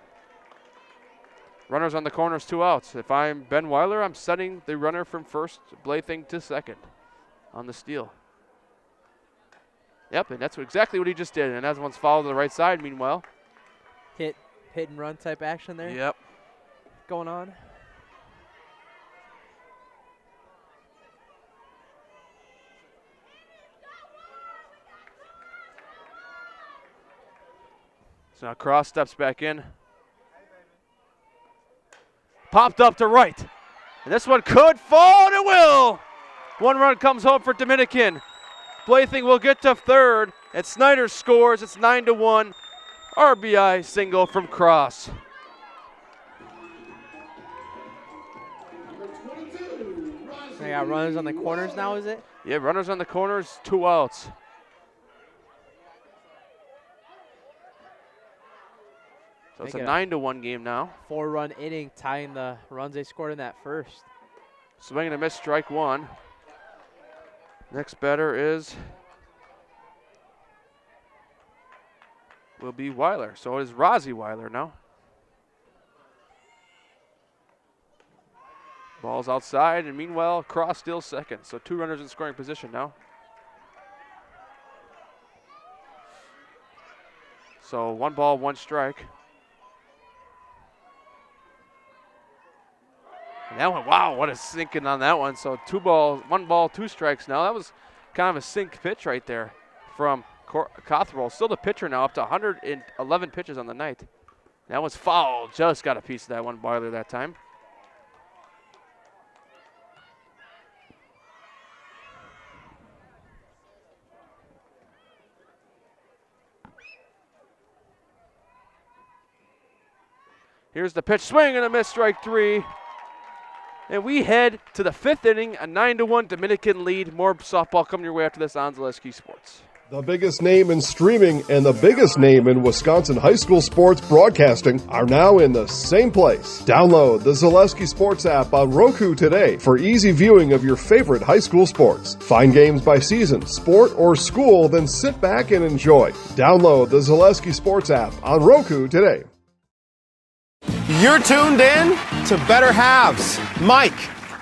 Runners on the corners, 2 outs. If I'm Ben Weiler, I'm setting the runner from first, Blathing, to second on the steal. Yep, and that's exactly what he just did. And that one's fouled to the right side, meanwhile. Hit and run type action there. Yep. Going on. So now Cross steps back in. Popped up to right. And this one could fall, and it will. 1 run comes home for Dominican. Blathing will get to third, and Snyder scores. It's 9-1. RBI single from Cross. They got runners on the corners now, is it? Yeah, runners on the corners, 2 outs. So it's a 9-1 game now. 4-run inning, tying the runs they scored in that first. Swing and a miss, strike one. Next batter will be Weiler. So it is Rozzy Weiler now. Ball's outside, and meanwhile, Cross steals second. So 2 runners in scoring position now. So 1 ball, 1 strike. And that one, wow, what a sinking on that one. So 1 ball, 2 strikes now. That was kind of a sink pitch right there from Cothrell. Still the pitcher now, up to 111 pitches on the night. That was foul. Just got a piece of that one, Weiler, that time. Here's the pitch, swing and a miss, strike 3. And we head to the 5th inning, a 9-1 Dominican lead. More softball coming your way after this on Zaleski Sports. The biggest name in streaming and the biggest name in Wisconsin high school sports broadcasting are now in the same place. Download the Zaleski Sports app on Roku today for easy viewing of your favorite high school sports. Find games by season, sport, or school, then sit back and enjoy. Download the Zaleski Sports app on Roku today. You're tuned in to Better Halves. Mike,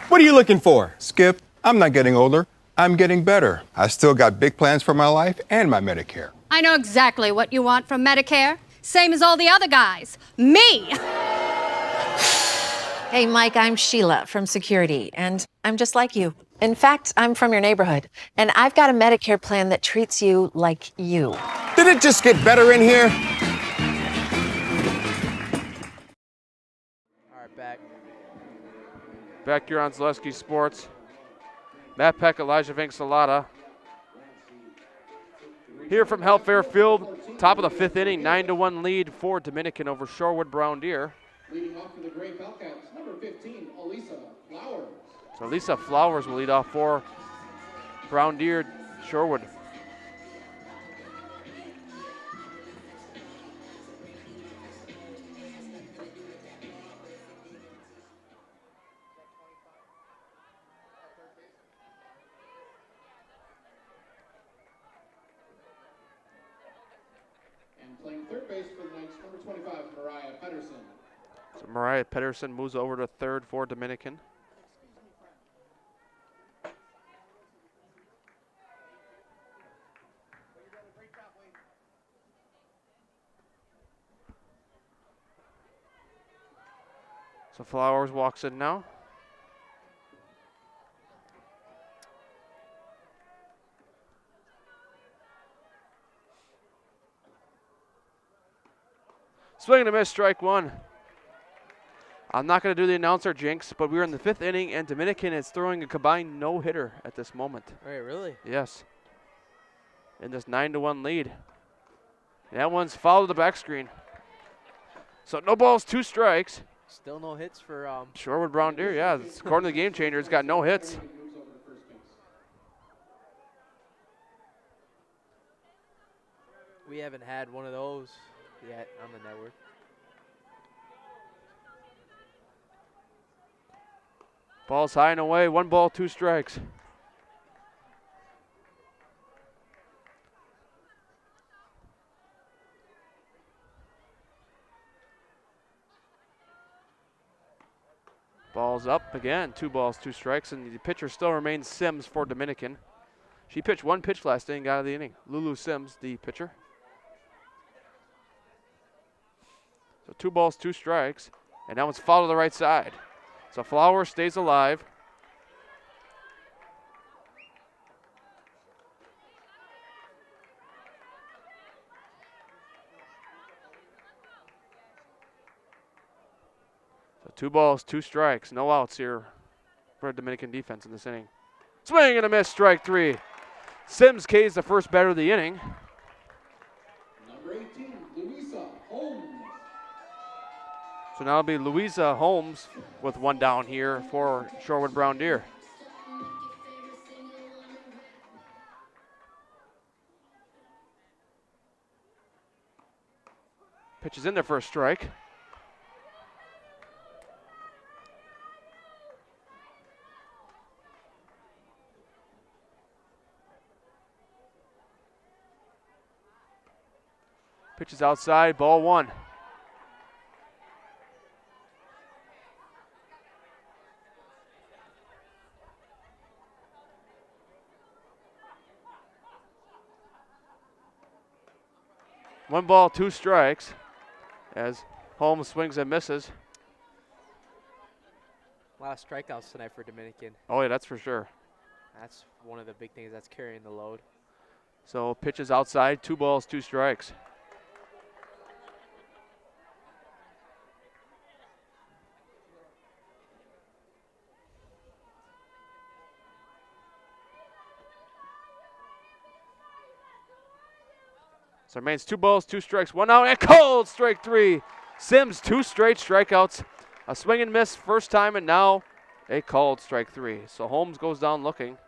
what are you looking for? Skip, I'm not getting older. I'm getting better. I still got big plans for my life and my Medicare. I know exactly what you want from Medicare. Same as all the other guys. Me! Hey, Mike, I'm Sheila from Security, and I'm just like you. In fact, I'm from your neighborhood, and I've got a Medicare plan that treats you like you. Did it just get better in here? Back here on Zaleski Sports. Matt Peck, Elijah Vincelata. Here from Healthfare Field, top of the 5th inning, 9-1 lead for Dominican over Shorewood Brown Deer. Leading off for the Gray Bellcats, number 15, Elisa Flowers. So Lisa Flowers will lead off for Brown Deer, Shorewood. Playing third base for the Knights, number 25, Mariah Pedersen. So Mariah Pedersen moves over to third for Dominican. So Flowers walks in now. Swing and a miss, strike one. I'm not going to do the announcer jinx, but we're in the 5th inning, and Dominican is throwing a combined no-hitter at this moment. Wait, really? Yes. In this 9-1 lead. That one's fouled to the back screen. So no balls, 2 strikes. Still no hits for Shorewood Brown Deer, yeah. According to the game changer, it's got no hits. We haven't had one of those yet on the network. Ball's high and away. 1 ball, 2 strikes. Ball's up again. 2 balls, 2 strikes, and the pitcher still remains Sims for Dominican. She pitched 1 pitch last inning, got out of the inning. Lulu Sims, the pitcher. So 2 balls, 2 strikes, and that one's fouled to the right side. So Flower stays alive. So 2 balls, 2 strikes, no outs here for Dominican defense in this inning. Swing and a miss, strike 3. Sims K's the first batter of the inning. Number 18, Louisa Holmes. So now it'll be Louisa Holmes with 1 down here for Shorewood Brown Deer. Pitch is in there for a strike. Pitch is outside, ball 1. One ball, 2 strikes as Holmes swings and misses. A lot of strikeouts tonight for Dominican. Oh, yeah, that's for sure. That's one of the big things that's carrying the load. So pitch is outside, 2 balls, 2 strikes. So it remains 2 balls, 2 strikes, 1 out, and cold, strike 3. Sims, 2 straight strikeouts. A swing and miss first time, and now a called strike 3. So Holmes goes down looking.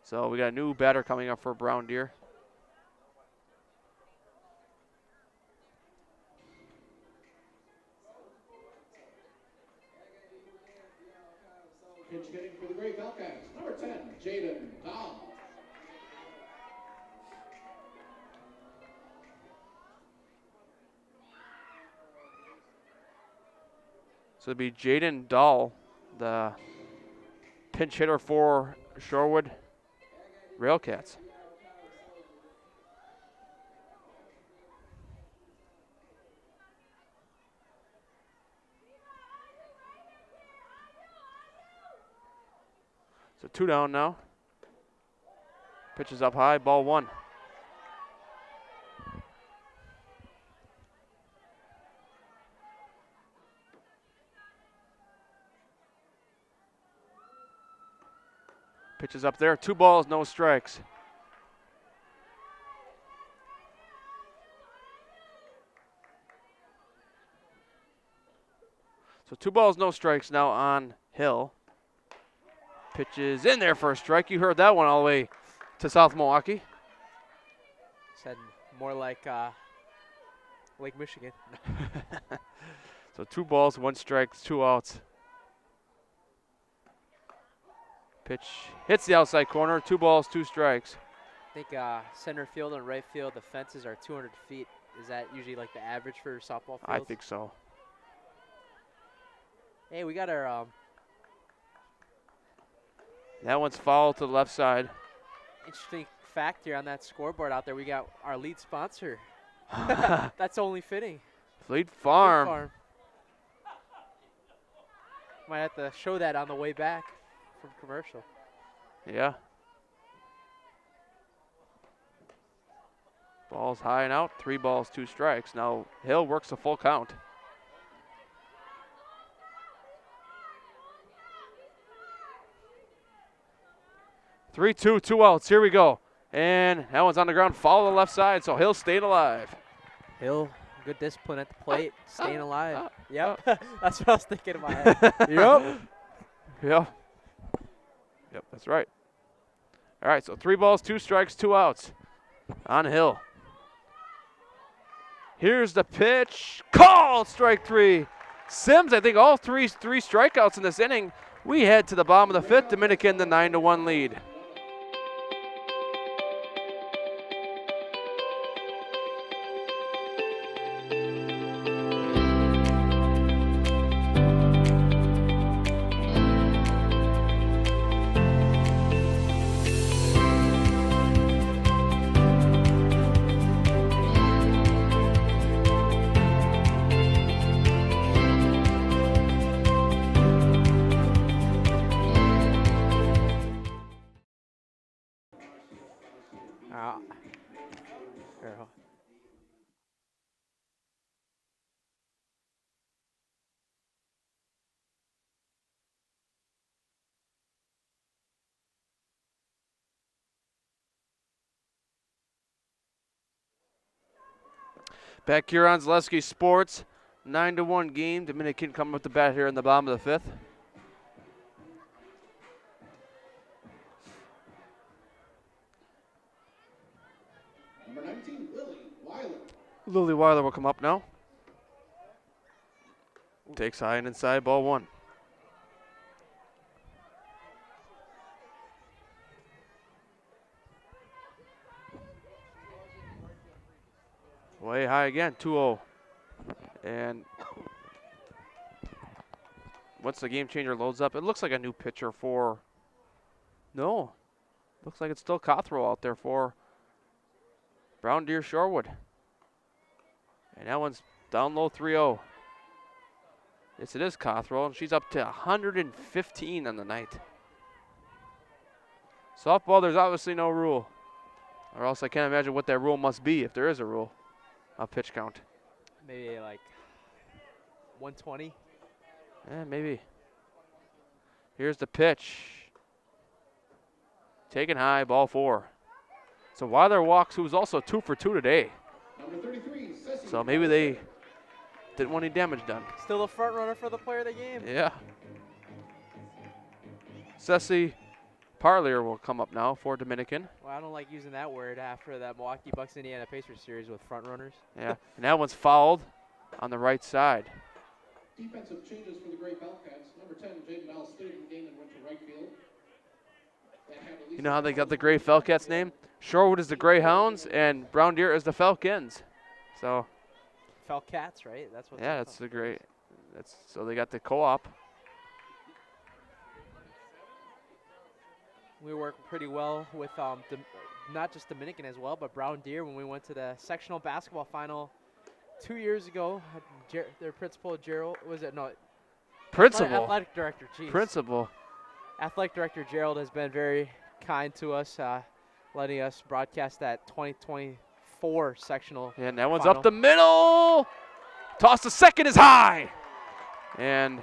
So we got a new batter coming up for Brown Deer. Pitch hitting for the Great Bellcats, number 10, Jaden Dahl. So it'll be Jaden Dahl, the pinch hitter for Shorewood Railcats. So 2 down now. Pitch is up high, ball 1. Pitch is up there, 2 balls, no strikes. So 2 balls, no strikes now on Hill. Pitch is in there for a strike. You heard that one all the way to South Milwaukee. Said more like Lake Michigan. So 2 balls, 1 strike, 2 outs. Pitch hits the outside corner, 2 balls, 2 strikes. I think center field and right field, the fences are 200 feet. Is that usually like the average for softball fields? I think so. Hey, we got our that one's fouled to the left side. interesting fact here on that scoreboard out there. We got our lead sponsor. That's only fitting. Fleet Farm. Fleet Farm. Might have to show that on the way back from commercial. Yeah. Ball's high and out. 3 balls, 2 strikes. Now Hill works a full count. Three, two outs. Here we go. And that one's on the ground. Follow the left side, so Hill staying alive. Hill, good discipline at the plate, staying alive. Yep, that's what I was thinking in my head. Yep. Yep, that's right. All right, so 3 balls, 2 strikes, 2 outs on Hill. Here's the pitch. Called strike 3. Sims, I think all three strikeouts in this inning. We head to the bottom of the 5th. Dominican, the 9-1 lead. Back here on Zaleski Sports, 9-1 game. Dominican coming with the bat here in the bottom of the 5th. Number 19, Lily Weiler. Lily Weiler will come up now. Takes high and inside, ball 1. Way high again, 2-0. And once the game changer loads up, it looks like a new pitcher for, no, looks like it's still Cothrell out there for Brown Deer Shorewood. And that one's down low, 3-0. Yes, it is Cothrell, and she's up to 115 on the night. Softball, there's obviously no rule, or else I can't imagine what that rule must be if there is a rule. A pitch count. Maybe like 120. Yeah, maybe. Here's the pitch. Taken high, ball 4. So Weiler walks, who was also 2 for 2 today. Number 33, Ceci. So maybe they didn't want any damage done. Still a front runner for the player of the game. Yeah. Ceci Parlier will come up now for Dominican. Well, I don't like using that word after that Milwaukee Bucks Indiana Pacers series with front runners. Yeah, and that one's fouled on the right side. Defensive changes for the Gray Bellcats. Number 10, Jaden Al stayed in the game and went to right field. You know how they got the Gray Falcats name? Shorewood is the Greyhounds, and Brown Deer is the Falcons. So. Falcats, right? That's what. Yeah, that's the great. That's so they got the co-op. We work pretty well with not just Dominican as well, but Brown Deer when we went to the sectional basketball final 2 years ago. Their principal, Gerald, was it? No. Principal. Athletic director, geez. Principal. Athletic director Gerald has been very kind to us, letting us broadcast that 2024 sectional. And that one's final. up the middle. Toss to second is high. And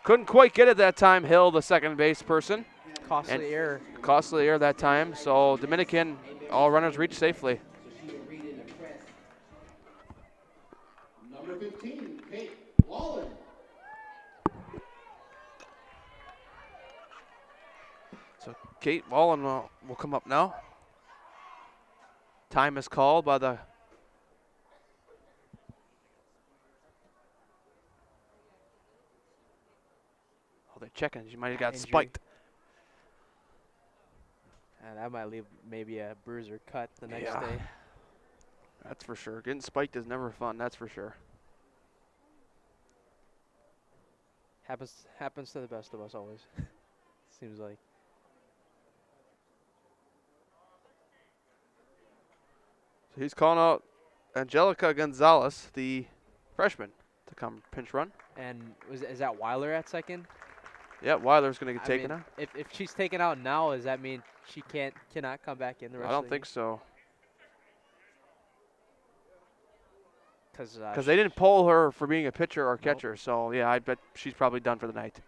couldn't quite get it that time, Hill, the second base person. Costly error. Costly error that time. So Dominican, all runners reach safely. Number 15, Kate Wallen. So Kate Wallen will come up now. Time is called by the they're checking. She might have got Injury. spiked. That might leave maybe a bruiser cut the next day. That's for sure. Getting spiked is never fun, that's for sure. Happens to the best of us always. Seems like. So he's calling out Angelica Gonzalez, the freshman, to come pinch run. And is that Weiler at second? Yeah, Weiler's going to get taken out. If she's taken out now, does that mean she cannot come back in the rest I of don't the think so. Because they didn't poll her for being a pitcher or catcher. So, yeah, I bet she's probably done for the night.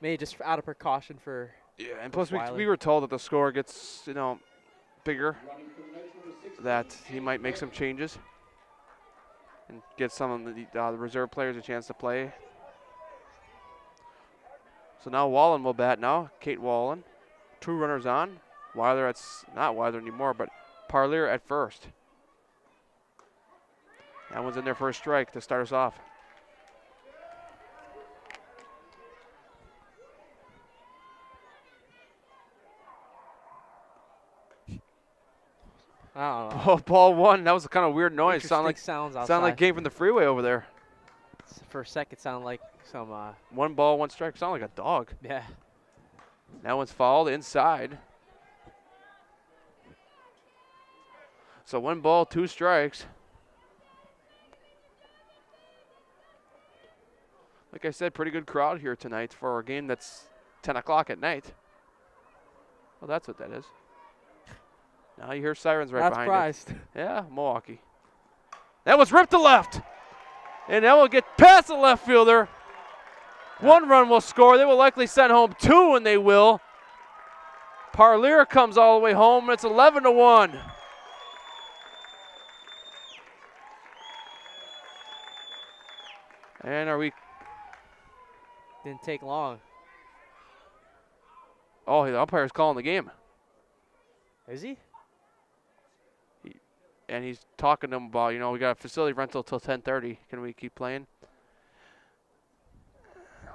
Maybe just out of precaution for. Yeah, and plus we were told that the score gets, bigger, that he might make some changes and get some of the reserve players a chance to play. So now Wallen will bat now. Kate Wallen. 2 runners on. Weiler, it's not Weiler anymore, but Parlier at first. That one's in there for a strike to start us off. I don't know. Oh, ball 1. That was a kind of weird noise. Sounded like sounds outside. Sounded like came from the freeway over there. For a second, it sounded like some. 1 ball, 1 strike. Sounded like a dog. Yeah. That one's fouled inside. So 1 ball, 2 strikes. Like I said, pretty good crowd here tonight for a game that's 10 o'clock at night. Well, that's what that is. Now you hear sirens right behind surprised. it. Yeah, Milwaukee. That was ripped to left. And that will get past the left fielder. 1 run will score. They will likely send home 2, and they will. Parlier comes all the way home, and it's 11-1. And are we? Didn't take long. Oh, the umpire's calling the game. Is he? And he's talking to them about, we got a facility rental till 10:30. Can we keep playing?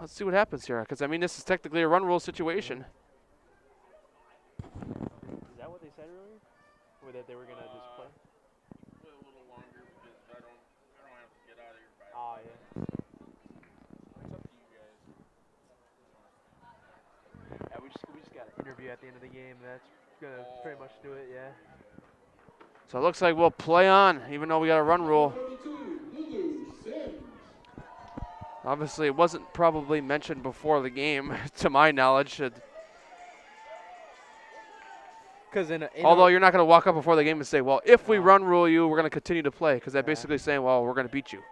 Let's see what happens here, because, this is technically a run rule situation. Is that what they said earlier? Or that they were going to just play? Play a little longer because I don't have to get out of here by. Oh, yeah. It's up to you guys. Yeah, we just got an interview at the end of the game. That's going to pretty much do it, yeah. So it looks like we'll play on, even though we got a run rule. Obviously, it wasn't probably mentioned before the game, to my knowledge. Although you're not going to walk up before the game and say, well, if we run rule you, we're going to continue to play, because they're basically saying, well, we're going to beat you.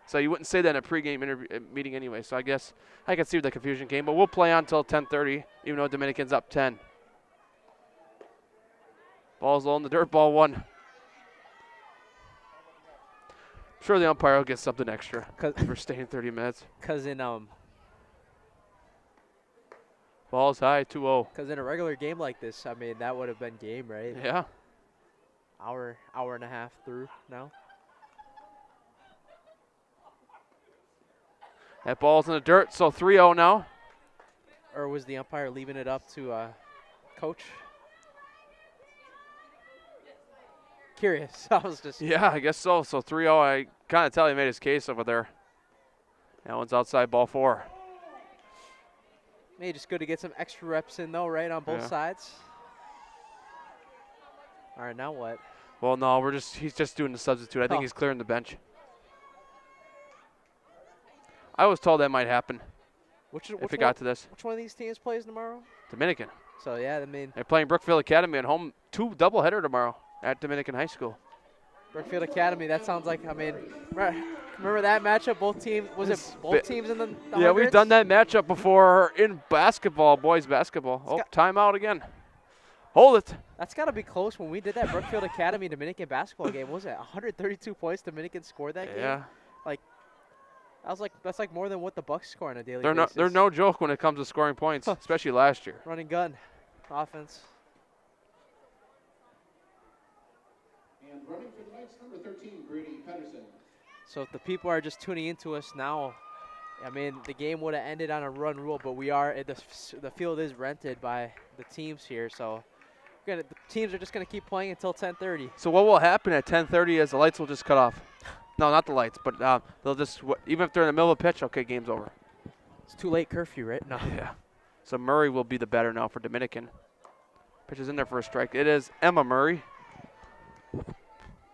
So you wouldn't say that in a pregame meeting anyway. So I guess I can see where the confusion came. But we'll play on until 10:30, even though Dominican's up 10. Ball's low in the dirt, ball 1. Sure, the umpire will get something extra for staying 30 minutes. Because ball's high, 2-0. Because in a regular game like this, that would have been game, right? Yeah. Hour and a half through now. That ball's in the dirt, so 3-0 now. Or was the umpire leaving it up to coach? Curious. I was just. Yeah, I guess so. So 3-0. I kind of tell he made his case over there. That one's outside, ball 4. Maybe just good to get some extra reps in, though, right, on both sides. All right, now what? Well, no, he's just doing the substitute. I think he's clearing the bench. I was told that might happen if it got to this. Which one of these teams plays tomorrow? Dominican. So, yeah, they're playing Brookfield Academy at home, 2 doubleheader tomorrow at Dominican High School. Brookfield Academy, that sounds like, remember that matchup? Both teams, both teams in the Yeah, we've done that matchup before in basketball, boys basketball. Oh, timeout again. Hold it. That's got to be close. When we did that Brookfield Academy Dominican basketball game, what was it 132 points Dominican scored that game? Yeah. That's like more than what the Bucks score on a daily basis. They're no joke when it comes to scoring points, especially last year. Running gun offense. And running for the Knights, number 13, Brady Pedersen. So if the people are just tuning into us now, the game would have ended on a run rule, but the field is rented by the teams here, so the teams are just going to keep playing until 10:30. So what will happen at 10:30 is the lights will just cut off. No, not the lights, but they'll just, even if they're in the middle of a pitch, okay, game's over. It's too late curfew, right? No. Yeah. So Murray will be the batter now for Dominican. Pitch is in there for a strike. It is Emma Murray.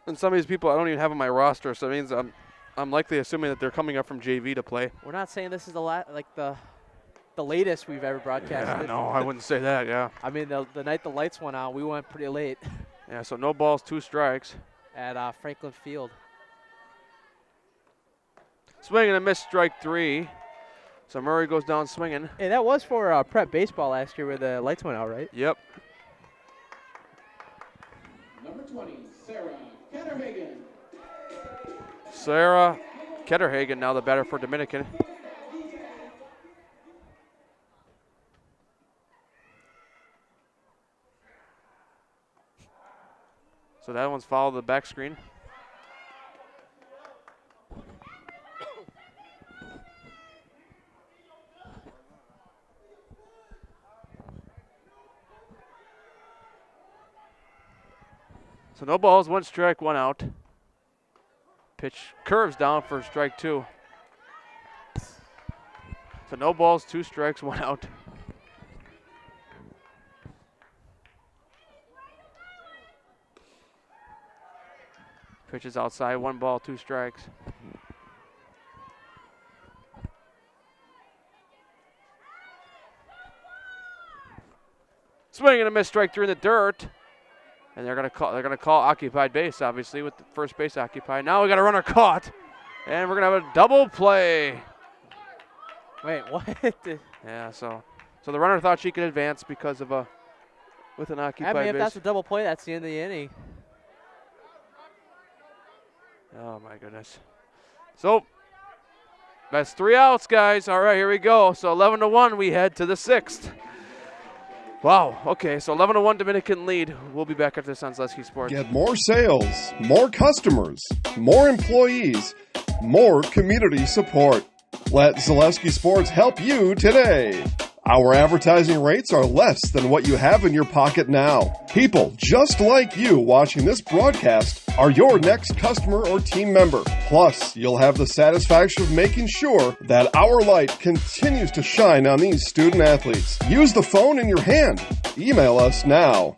And some of these people I don't even have on my roster, so it means I'm likely assuming that they're coming up from JV to play. We're not saying this is the latest we've ever broadcasted. Yeah, no, I wouldn't say that, yeah. The night the lights went out, we went pretty late. Yeah, so no balls, 2 strikes. At Franklin Field. Swing and a miss, strike 3. So Murray goes down swinging. Hey, that was for prep baseball last year where the lights went out, right? Yep. Number 20, Sarah Ketterhagen. Sarah Ketterhagen now the batter for Dominican. So that one's followed the back screen. So no balls, 1 strike, 1 out. Pitch curves down for strike 2. So no balls, 2 strikes, 1 out. Pitch is outside, 1 ball, 2 strikes. Swing and a miss, strike 3 in the dirt. And they're gonna call occupied base, obviously, with the first base occupied. Now we got a runner caught, and we're gonna have a double play. Wait, what? Yeah, so the runner thought she could advance because of with an occupied I mean, if base. that's a double play, that's the end of the inning. Oh my goodness. So that's 3 outs, guys. All right, here we go. So 11-1, we head to the 6th. Wow, okay, so 11-1 Dominican lead. We'll be back after this on Zaleski Sports. Get more sales, more customers, more employees, more community support. Let Zaleski Sports help you today. Our advertising rates are less than what you have in your pocket now. People just like you watching this broadcast are your next customer or team member. Plus, you'll have the satisfaction of making sure that our light continues to shine on these student athletes. Use the phone in your hand. Email us now.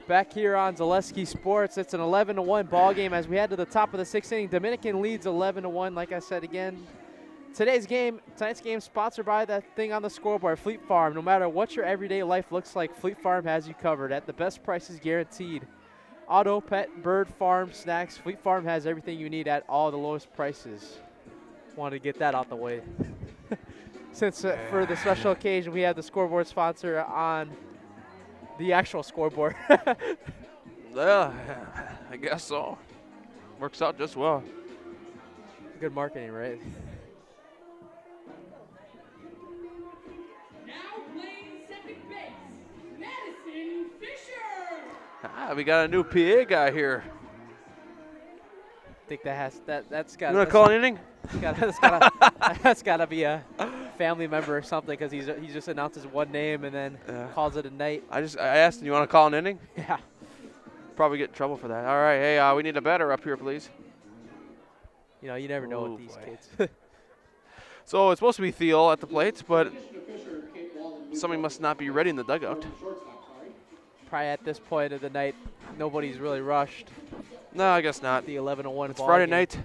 Back here on Zaleski Sports, it's an 11-1 ball game as we head to the top of the 6th inning. Dominican leads 11-1. Like I said again, tonight's game sponsored by that thing on the scoreboard, Fleet Farm. No matter what your everyday life looks like, Fleet Farm has you covered at the best prices guaranteed. Auto, pet, bird, farm, snacks. Fleet Farm has everything you need at all the lowest prices. Wanted to get that out the way. Since for the special occasion, we have the scoreboard sponsor on the actual scoreboard. Yeah, I guess so. Works out just well. Good marketing, right? Now playing second base, Madison Fisher. We got a new PA guy here. I think that's got. You want to call an inning? That's got to be a family member or something because he just announces one name and then calls it a night. I asked him, you want to call an inning? Yeah. Probably get in trouble for that. All right, hey, we need a batter up here, please. You know, you never know with these kids. So it's supposed to be Thiel at the plate, but somebody must not be ready in the dugout. Probably at this point of the night, nobody's really rushed. No, I guess not. The 11-1 It's ball Friday game. night.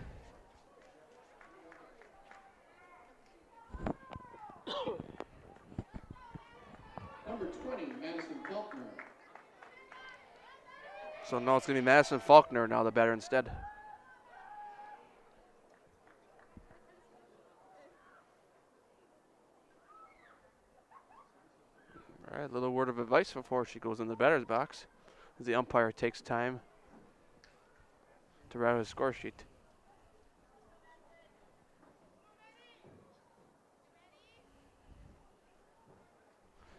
Number 20, Madison Faulkner. So no, it's going to be Madison Faulkner now, the batter instead. All right, a little word of advice before she goes in the batter's box, as the umpire takes time to write his score sheet.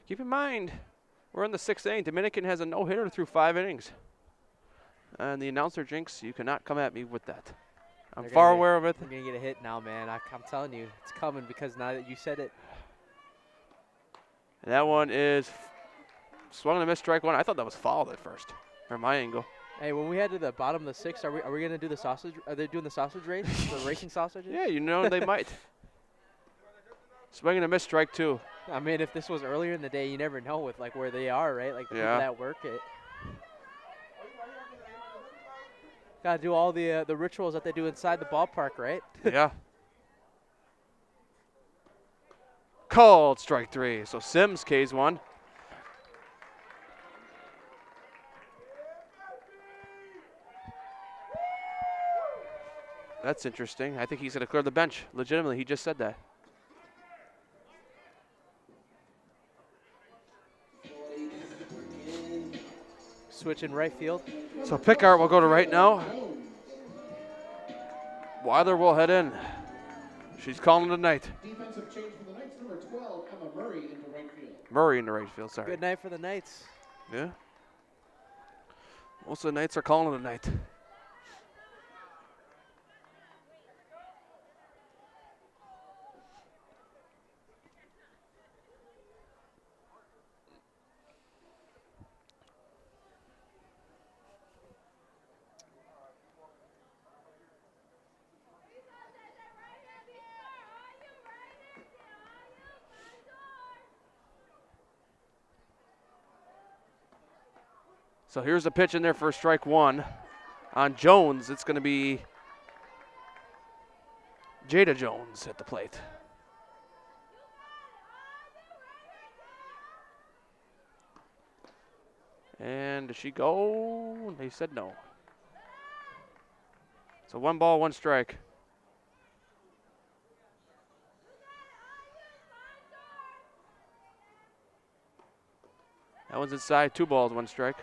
Keep in mind, we're in the 6th inning. Dominican has a no-hitter through 5 innings. And the announcer jinx, you cannot come at me with that. I'm far aware of it. I'm going to get a hit now, man. I'm telling you, it's coming because now that you said it. And that one is swung and a miss, strike 1. I thought that was fouled at first, from my angle. Hey, when we head to the bottom of the 6th, are we going to do the sausage? Are they doing the sausage race? The racing sausages? Yeah, you know they might. Swing and a miss, strike 2. I mean, if this was earlier in the day, you never know with like where they are, right? Like the people that work it. Got to do all the rituals that they do inside the ballpark, right? Yeah. Called strike 3. So Sims K's 1. That's interesting. I think he's going to clear the bench. Legitimately, he just said that. Switch in right field. So Pickard will go to right now. Weiler will head in. She's calling tonight. Defensive change for the Knights, number 12, Emma Murray into right field. Murray into right field, sorry. Good night for the Knights. Yeah. Most of the Knights are calling tonight. So here's the pitch in there for strike 1. On Jones, it's going to be Jada Jones at the plate. And does she go? They said no. So 1 ball, 1 strike. That one's inside. 2 balls, 1 strike.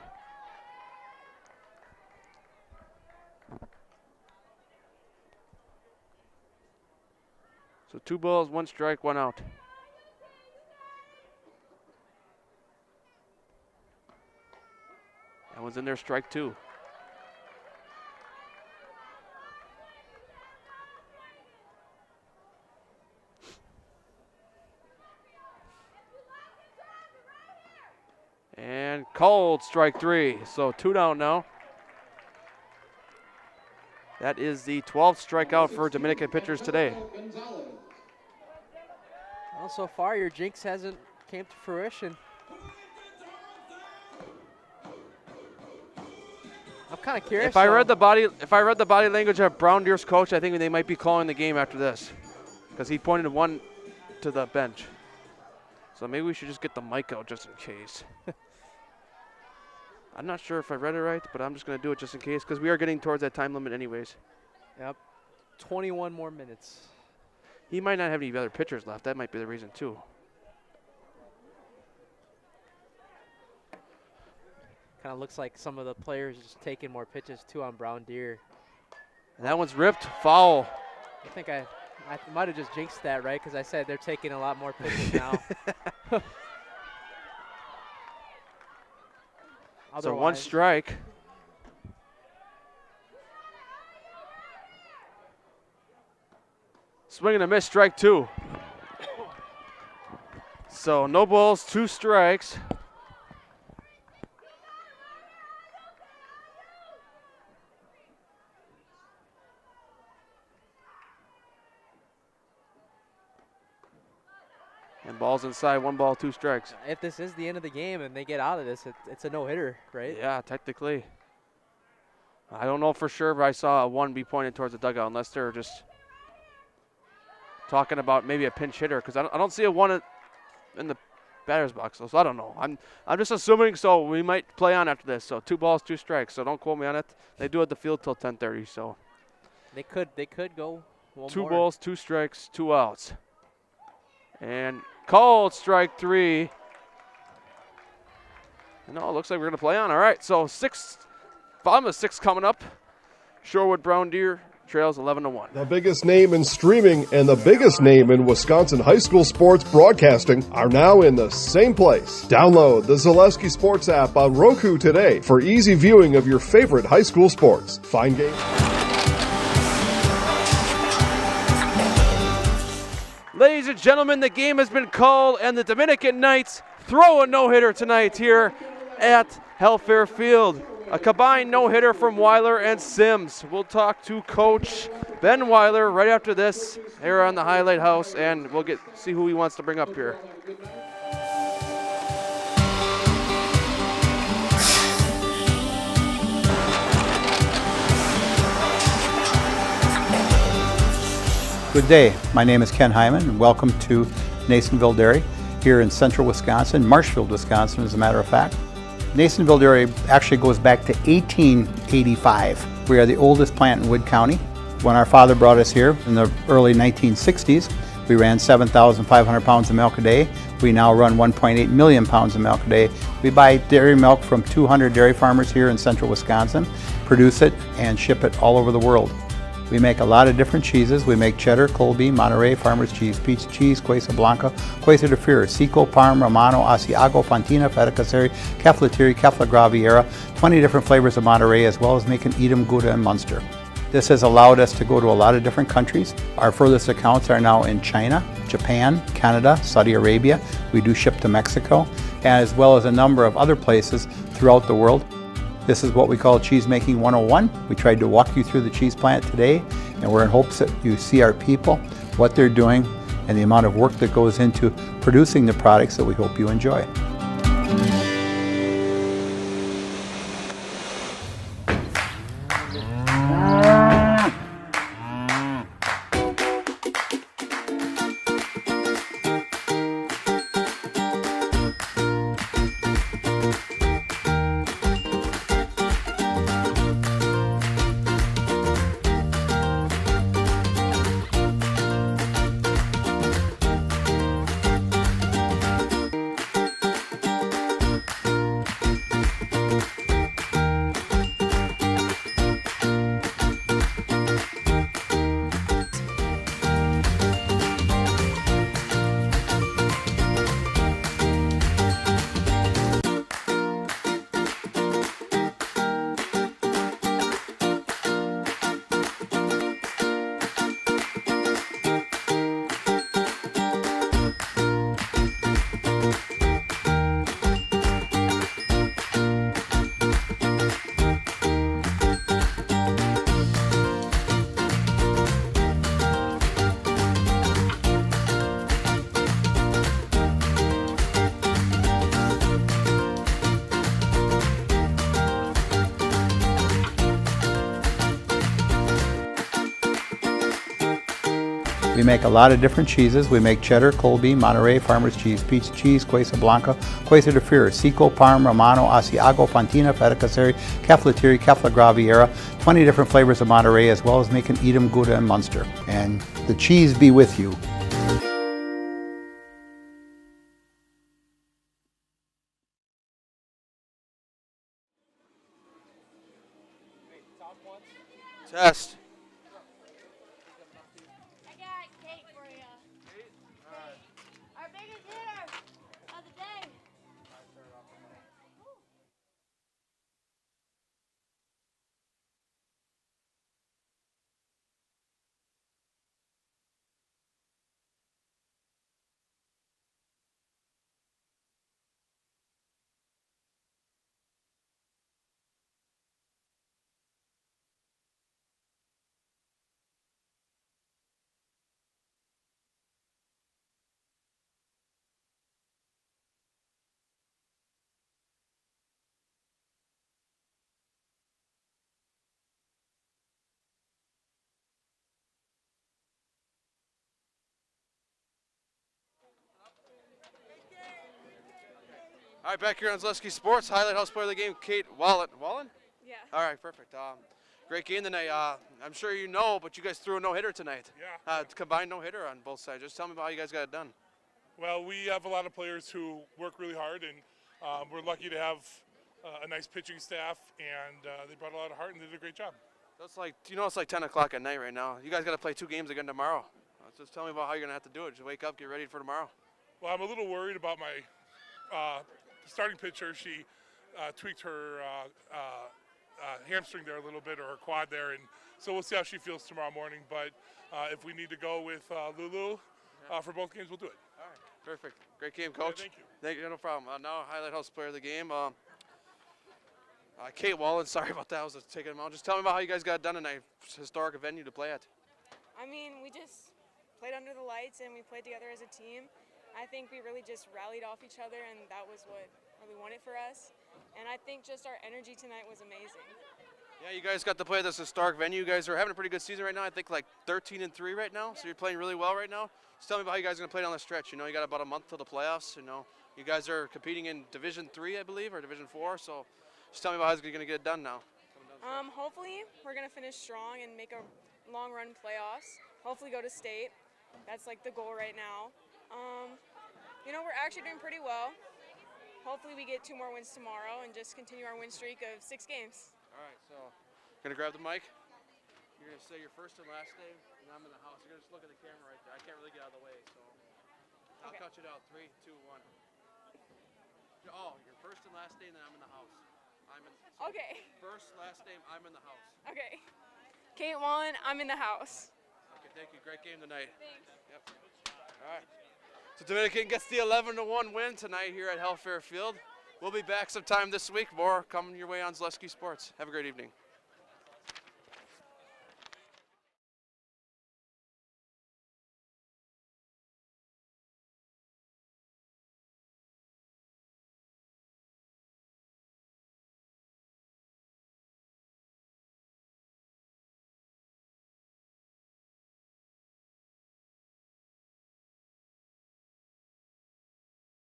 So 2 balls, 1 strike, 1 out. That one's in there, strike 2. And called strike 3. So 2 down now. That is the 12th strikeout for Dominican pitchers today. Well, so far your jinx hasn't came to fruition. I'm kind of curious. If I read the body language of Brown Deer's coach, I think they might be calling the game after this, because he pointed 1 to the bench. So maybe we should just get the mic out just in case. I'm not sure if I read it right, but I'm just going to do it just in case, because we are getting towards that time limit anyways. Yep, 21 more minutes. He might not have any other pitchers left. That might be the reason too. Kind of looks like some of the players just taking more pitches too on Brown Deer. And that one's ripped, foul. I think I might have just jinxed that, right? Because I said they're taking a lot more pitches now. So 1 strike. Swing and a miss, strike 2. So no balls, 2 strikes. And balls inside, 1 ball, 2 strikes. If this is the end of the game and they get out of this, it's a no-hitter, right? Yeah, technically. I don't know for sure, but I saw a 1 be pointed towards the dugout, unless they're just talking about maybe a pinch hitter, because I don't see a 1 in the batter's box, so I don't know. I'm just assuming, so we might play on after this. So 2 balls, 2 strikes, so don't quote me on it. They do have the field till 10:30, so. They could go 2 more. balls, 2 strikes, 2 outs. And called strike 3. No, it looks like we're going to play on. All right, so bottom of 6 coming up. Shorewood Brown Deer trails 11-1. The biggest name in streaming and the biggest name in Wisconsin high school sports broadcasting are now in the same place. Download the Zaleski Sports app on Roku today for easy viewing of your favorite high school sports. Find games. Ladies and gentlemen, the game has been called, and the Dominican Knights throw a no-hitter tonight here at Hellfair Field. A combined no-hitter from Weiler and Sims. We'll talk to Coach Ben Weiler right after this here on the Highlight House, and we'll see who he wants to bring up here. Good day. My name is Ken Hyman, and welcome to Nasonville Dairy here in central Wisconsin, Marshfield, Wisconsin, as a matter of fact. Nasonville Dairy actually goes back to 1885. We are the oldest plant in Wood County. When our father brought us here in the early 1960s, we ran 7,500 pounds of milk a day. We now run 1.8 million pounds of milk a day. We buy dairy milk from 200 dairy farmers here in central Wisconsin, produce it, and ship it all over the world. We make a lot of different cheeses. We make cheddar, Colby, Monterey, Farmer's Cheese, Peach Cheese, Quesa Blanca, Quesa de Fir, Seco, Parm, Romano, Asiago, Fontina, Feta Caseri, Caflatiri, Cafla Graviera, 20 different flavors of Monterey, as well as making Edam, Gouda, and Munster. This has allowed us to go to a lot of different countries. Our furthest accounts are now in China, Japan, Canada, Saudi Arabia. We do ship to Mexico, as well as a number of other places throughout the world. This is what we call Cheese Making 101. We tried to walk you through the cheese plant today, and we're in hopes that you see our people, what they're doing, and the amount of work that goes into producing the products that we hope you enjoy. We make a lot of different cheeses. We make cheddar, Colby, Monterey, Farmer's Cheese, Peach Cheese, Quesa Blanca, Quesa de Fir, Seco, Parm, Romano, Asiago, Fontina, Feta Caseri, Caflatiri, Cafla Graviera, 20 different flavors of Monterey, as well as making Edam, Gouda, and Munster. And the cheese be with you. Test. I got cake for you. Our biggest hitter of the day. All right, back here on Zaleski Sports, highlight house player of the game, Kate Wallen. Wallen? Yeah. All right, perfect. Great game tonight. I'm sure you know, but you guys threw a no-hitter tonight. Yeah. Combined no-hitter on both sides. Just tell me about how you guys got it done. Well, we have a lot of players who work really hard, and we're lucky to have a nice pitching staff, and they brought a lot of heart and they did a great job. That's like, it's like 10 o'clock at night right now. You guys got to play 2 games again tomorrow. Just tell me about how you're going to have to do it. Just wake up, get ready for tomorrow. Well, I'm a little worried about my starting pitcher. She tweaked her hamstring there a little bit, or her quad there, and so we'll see how she feels tomorrow morning. But if we need to go with Lulu for both games, we'll do it. All right, perfect. Great game, Coach. Yeah, thank you. Thank you, no problem. Now, highlight house player of the game, Kate Wallen. Sorry about that. I was just taking him out. Just tell me about how you guys got it done tonight. Historic venue to play at. I mean, we just played under the lights and we played together as a team. I think we really just rallied off each other, and that was what really won it for us. And I think just our energy tonight was amazing. Yeah, you guys got to play this historic venue. You guys are having a pretty good season right now. I think like 13-3 right now, so you're playing really well right now. Just tell me about how you guys are going to play down the stretch. You know, you got about a month till the playoffs. You know, you guys are competing in Division 3, I believe, or Division 4, so just tell me about how you're going to get it done now. Hopefully, we're going to finish strong and make a long-run playoffs. Hopefully go to state. That's like the goal right now. You know, we're actually doing pretty well. Hopefully we get 2 more wins tomorrow and just continue our win streak of 6 games. All right, so going to grab the mic. You're going to say your first and last name, and I'm in the house. You're going to just look at the camera right there. I can't really get out of the way, so I'll cut you down. 3, 2, 1. Oh, your first and last name, then I'm in the house. Okay. First, last name, I'm in the house. Okay. Kate won, I'm in the house. Okay, thank you. Great game tonight. Thanks. Yep. All right. So Dominican gets the 11-1 win tonight here at Hellfair Field. We'll be back sometime this week. More coming your way on Zaleski Sports. Have a great evening.